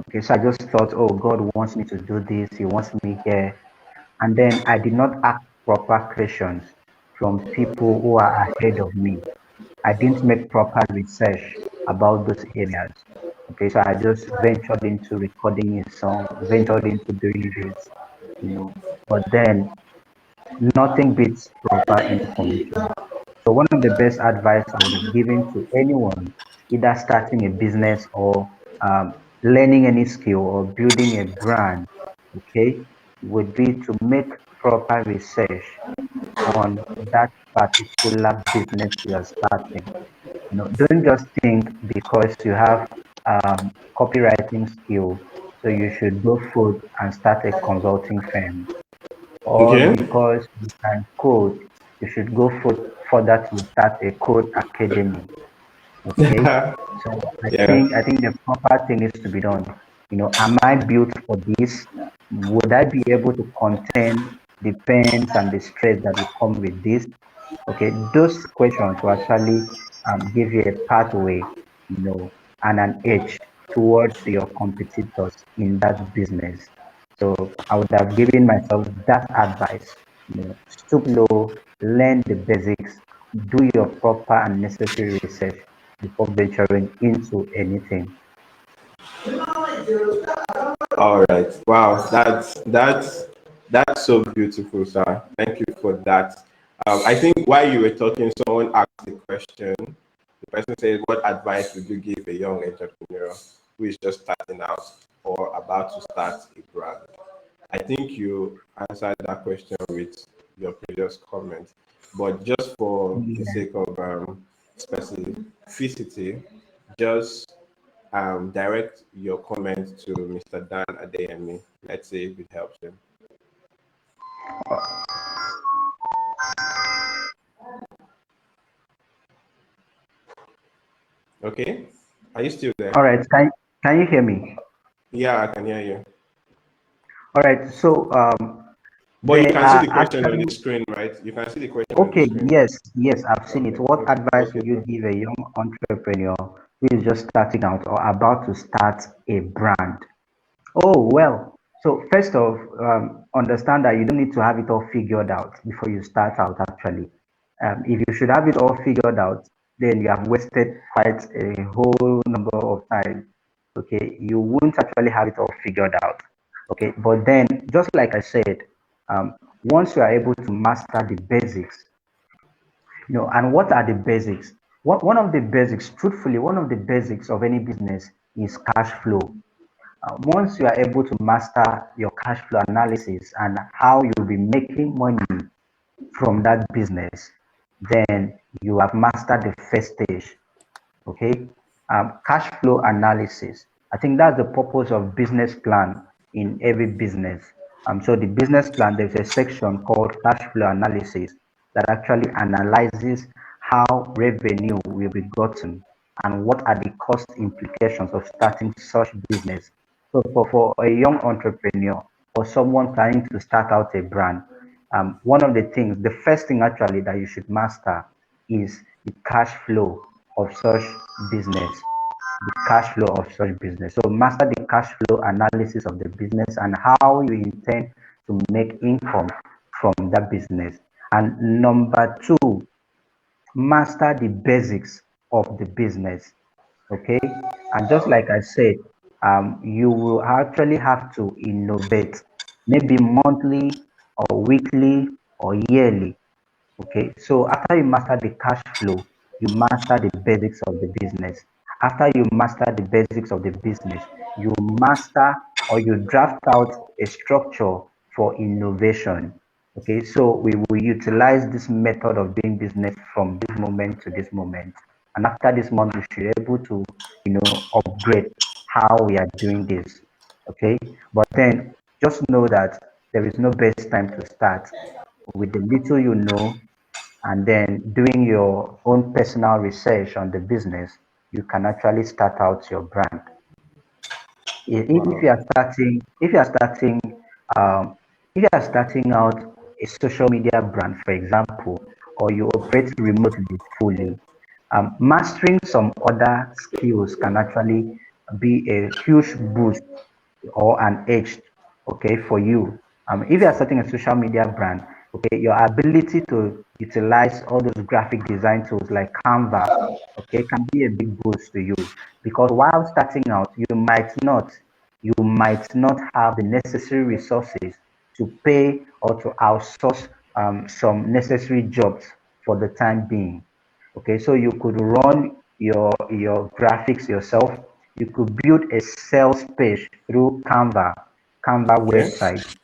Okay, so I just thought, oh, God wants me to do this, He wants me here. And then I did not ask proper questions from people who are ahead of me. I didn't make proper research about those areas. Okay, so I just ventured into recording a song, ventured into doing this, you know. But then nothing beats proper information. So one of the best advice I would have given to anyone, either starting a business or learning any skill or building a brand, okay, would be to make proper research on that particular business you are starting. Don't just think because you have copywriting skill, so you should go food and start a consulting firm, or Okay. because you can code, you should go further to start a code academy. Okay, so Yeah. I think the proper thing is to be done. Am I built for this? Would I be able to contain the pains and the stress that will come with this? Okay, those questions will actually give you a pathway, and an edge towards your competitors in that business. So I would have given myself that advice. Stoop low, learn the basics, do your proper and necessary research before venturing into anything. All right. Wow. That's so beautiful, sir. Thank you for that. I think while you were talking, someone asked the question. The person said, "What advice would you give a young entrepreneur who is just starting out or about to start a brand?" I think you answered that question with your previous comment, but just for the Yeah. sake of specificity, just direct your comment to Mr. Dan Adeyemi. Let's see if it helps him. Okay, are you still there? All right. Can you hear me? Yeah, I can hear you. All right. So But you there can see are the question on actually. the screen, right? You can see the question on the Okay, screen. yes, I've seen it. Okay, What okay, advice okay. would you give a young entrepreneur who is just starting out or about to start a brand? Oh, well, so first off, understand that you don't need to have it all figured out before you start out, actually. If you should have it all figured out, then you have wasted quite a whole number of time. Okay, you won't actually have it all figured out. Okay, but then, just like I said, once you are able to master the basics, and what are the basics? One of the basics, truthfully, one of the basics of any business is cash flow. Once you are able to master your cash flow analysis and how you'll be making money from that business, then you have mastered the first stage. Okay, cash flow analysis. I think that's the purpose of business plan in every business. So the business plan, there's a section called cash flow analysis that actually analyzes how revenue will be gotten and what are the cost implications of starting such business. So for a young entrepreneur or someone planning to start out a brand, one of the things, the first thing actually that you should master is the cash flow of such business. The cash flow of such business. So master the cash flow analysis of the business and how you intend to make income from that business. And number two, master the basics of the business. Okay, and just like I said, you will actually have to innovate, maybe monthly or weekly or yearly. Okay, so after you master the cash flow, you master the basics of the business. After you master the basics of the business, you master or you draft out a structure for innovation. Okay, so we will utilize this method of doing business from this moment to this moment. And after this month, we should be able to, upgrade how we are doing this. Okay, but then just know that there is no best time to start. With the little you know, and then doing your own personal research on the business, you can actually start out your brand. If Wow. you are starting, um, if you are starting out a social media brand, for example, or you operate remotely fully, mastering some other skills can actually be a huge boost or an edge, okay, for you. If you are starting a social media brand, okay, your ability to utilize all those graphic design tools like Canva, okay, can be a big boost to you because while starting out, you might not have the necessary resources to pay or to outsource some necessary jobs for the time being. Okay, so you could run your graphics yourself. you could build a sales page through Canva Okay. website.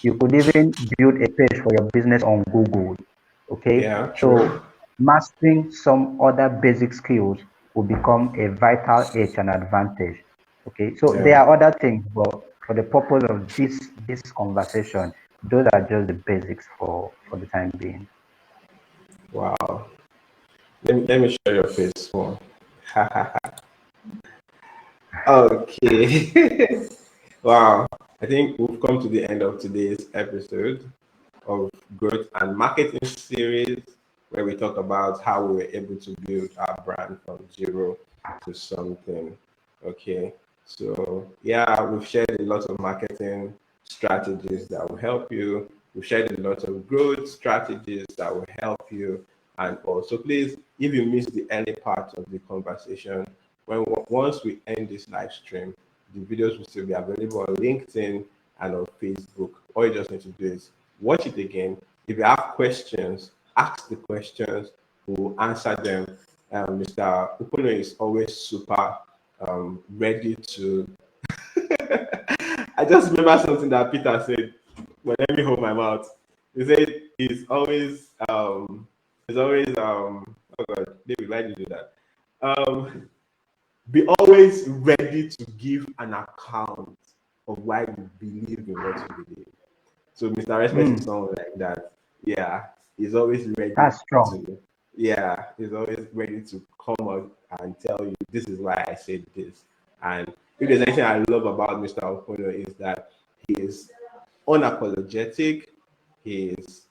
You could even build a page for your business on Google. Okay, Yeah, true. so mastering some other basic skills will become a vital edge and advantage. Okay, so there Yeah. are other things, but for the purpose of this conversation, those are just the basics for the time being. Wow. Let me show your face more. Okay. Wow. I think we've come to the end of today's episode of Growth and Marketing series, where we talk about how we were able to build our brand from zero to something. Okay. So, yeah, we've shared a lot of marketing strategies that will help you. We've shared a lot of growth strategies that will help you. And also, please, if you missed the early part of the conversation, once we end this live stream, the videos will still be available on LinkedIn and on Facebook. All you just need to do is watch it again. If you have questions, ask the questions. We'll answer them. Mr. Ukpono is always super ready to. I just remember something that Peter said. But let me hold my mouth. He said he's always oh God, David, why did you do that? Be always ready to give an account of why you believe in what you believe. So Mr. Respect is Hmm, someone like that. Yeah, he's always ready that's strong. to. Yeah, he's always ready to come out and tell you this is why I said this. And if there's anything I love about Mr. Ukpono is that he is unapologetic, he is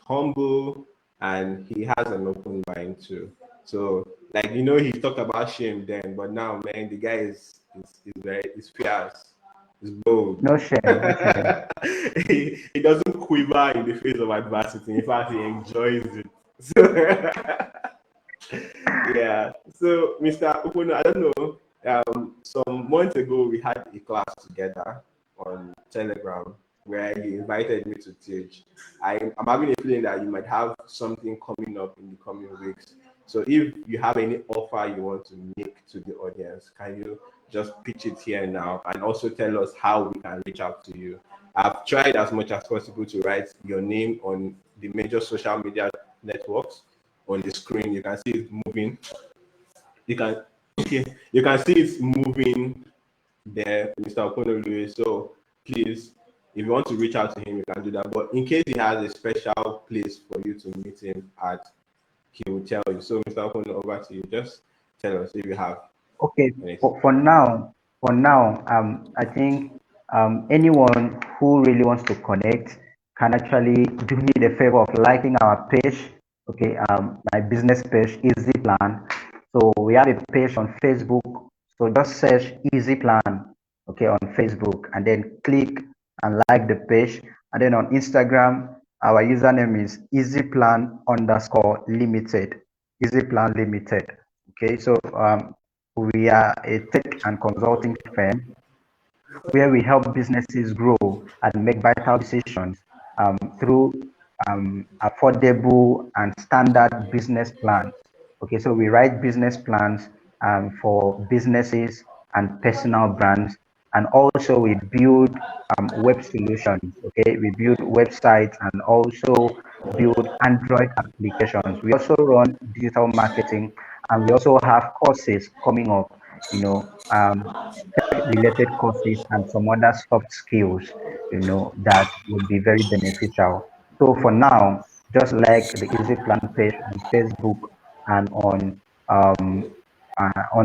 humble, and he has an open mind too. So, like he talked about shame then, but now, man, the guy is very is fierce, is bold. No shame, no shame. he doesn't quiver in the face of adversity. In fact, he enjoys it. So, yeah. So, Mr. Ukpono, I don't know. Some months ago, we had a class together on Telegram where he invited me to teach. I'm having a feeling that you might have something coming up in the coming weeks. So, if you have any offer you want to make to the audience, can you just pitch it here now and also tell us how we can reach out to you? I've tried as much as possible to write your name on the major social media networks on the screen. You can see it moving. You can you can see it's moving there, Mr. Ukpono Louis. So please, if you want to reach out to him, you can do that. But in case he has a special place for you to meet him at, he will tell you. So Mr. Ukpono, over to you. Just tell us if you have Okay, anything. for now, I think anyone who really wants to connect can actually do me the favor of liking our page. Okay, my business page, Easy Plan. So we have a page on Facebook. So just search Easy Plan, okay, on Facebook, and then click and like the page. And then on Instagram, our username is easyplan_limited. Easy Plan Limited. Okay, so we are a tech and consulting firm where we help businesses grow and make vital decisions through affordable and standard business plans. Okay, so we write business plans for businesses and personal brands, and also we build web solutions. Okay, we build websites and also build Android applications. We also run digital marketing, and we also have courses coming up. You know, related courses and some other soft skills, that would be very beneficial. So for now, just like the Easy Plan page on Facebook and on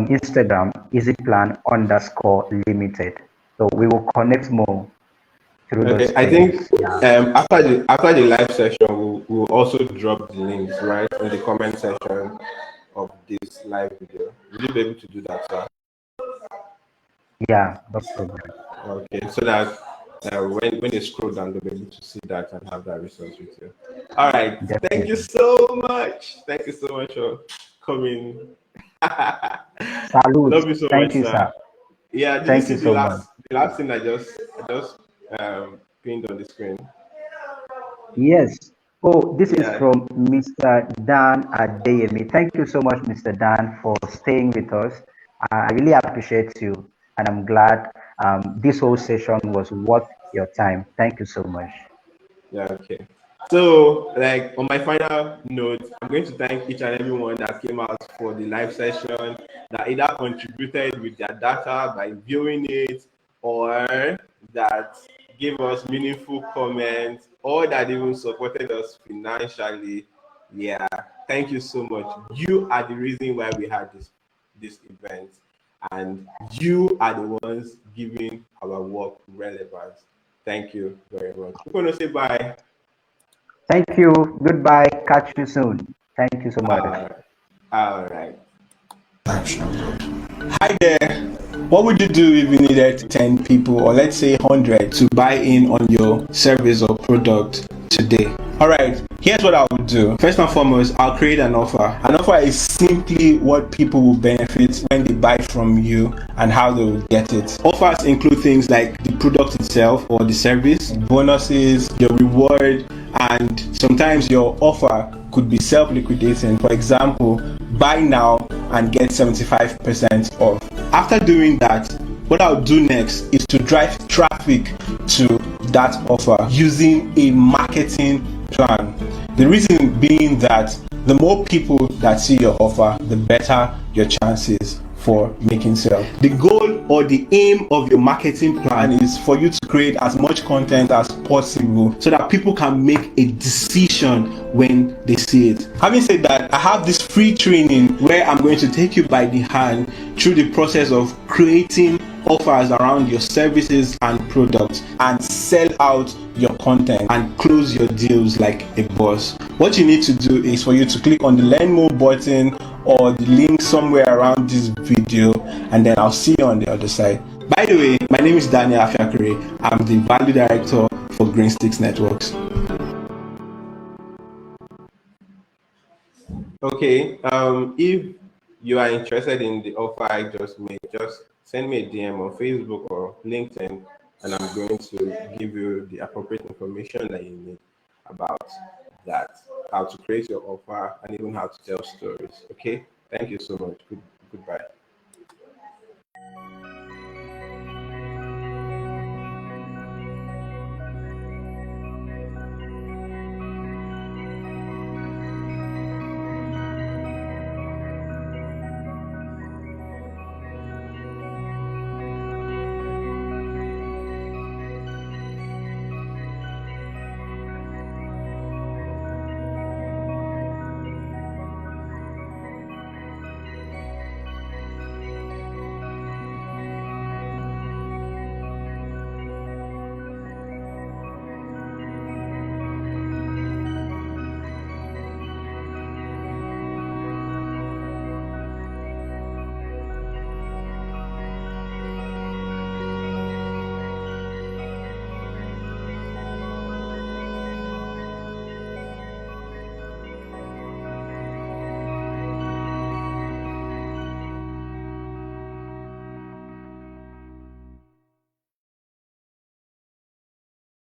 Instagram, Easy Plan_limited. So we will connect more through those Okay, I think pages. Yeah, after the live session, we'll also drop the links right in the comment section of this live video. Will you be able to do that, sir? yeah, no problem. Okay, so that when they scroll down, they'll be able to see that and have that resource with you. All right, thank you Definitely. so much. Thank you so much for coming. Salute. Love you so Thank much, you, sir. sir. Yeah, did you Thank see you the so much. last thing I just pinned on the screen? Yes. Oh, this is Yeah, from Mr. Dan Adeyemi. Thank you so much, Mr. Dan, for staying with us. I really appreciate you, and I'm glad this whole session was worth your time. Thank you so much. Yeah, okay. So, like on my final note, I'm going to thank each and everyone that came out for the live session, that either contributed with their data by viewing it, or that gave us meaningful comments, or that even supported us financially. Yeah, thank you so much. You are the reason why we had this event, and you are the ones giving our work relevance. Thank you very much. We're going to say bye. Thank you. Goodbye. Catch you soon. Thank you so much. All right. Hi there. What would you do if you needed 10 people, or let's say 100, to buy in on your service or product today? All right, here's what I would do. First and foremost, I'll create an offer. An offer is simply what people will benefit when they buy from you and how they will get it. Offers include things like the product itself or the service, bonuses, your reward, and sometimes your offer could be self-liquidating. For example, buy now and get 75% off. After doing that, what I'll do next is to drive traffic to that offer using a marketing plan. The reason being that the more people that see your offer, the better your chances for making sales. The goal or the aim of your marketing plan is for you to create as much content as possible so that people can make a decision when they see it. Having said that, I have this free training where I'm going to take you by the hand through the process of creating offers around your services and products and sell out your content and close your deals like a boss. What you need to do is for you to click on the learn more button or the link somewhere around this video, and then I'll see you on the other side. By the way, my name is Daniel Afiakure. I'm the value director for Green Sticks Networks. Okay. If you are interested in the offer I just made, just send me a DM on Facebook or LinkedIn, and I'm going to give you the appropriate information that you need about that, how to create your offer, and even how to tell stories. Okay. Thank you so much. Goodbye.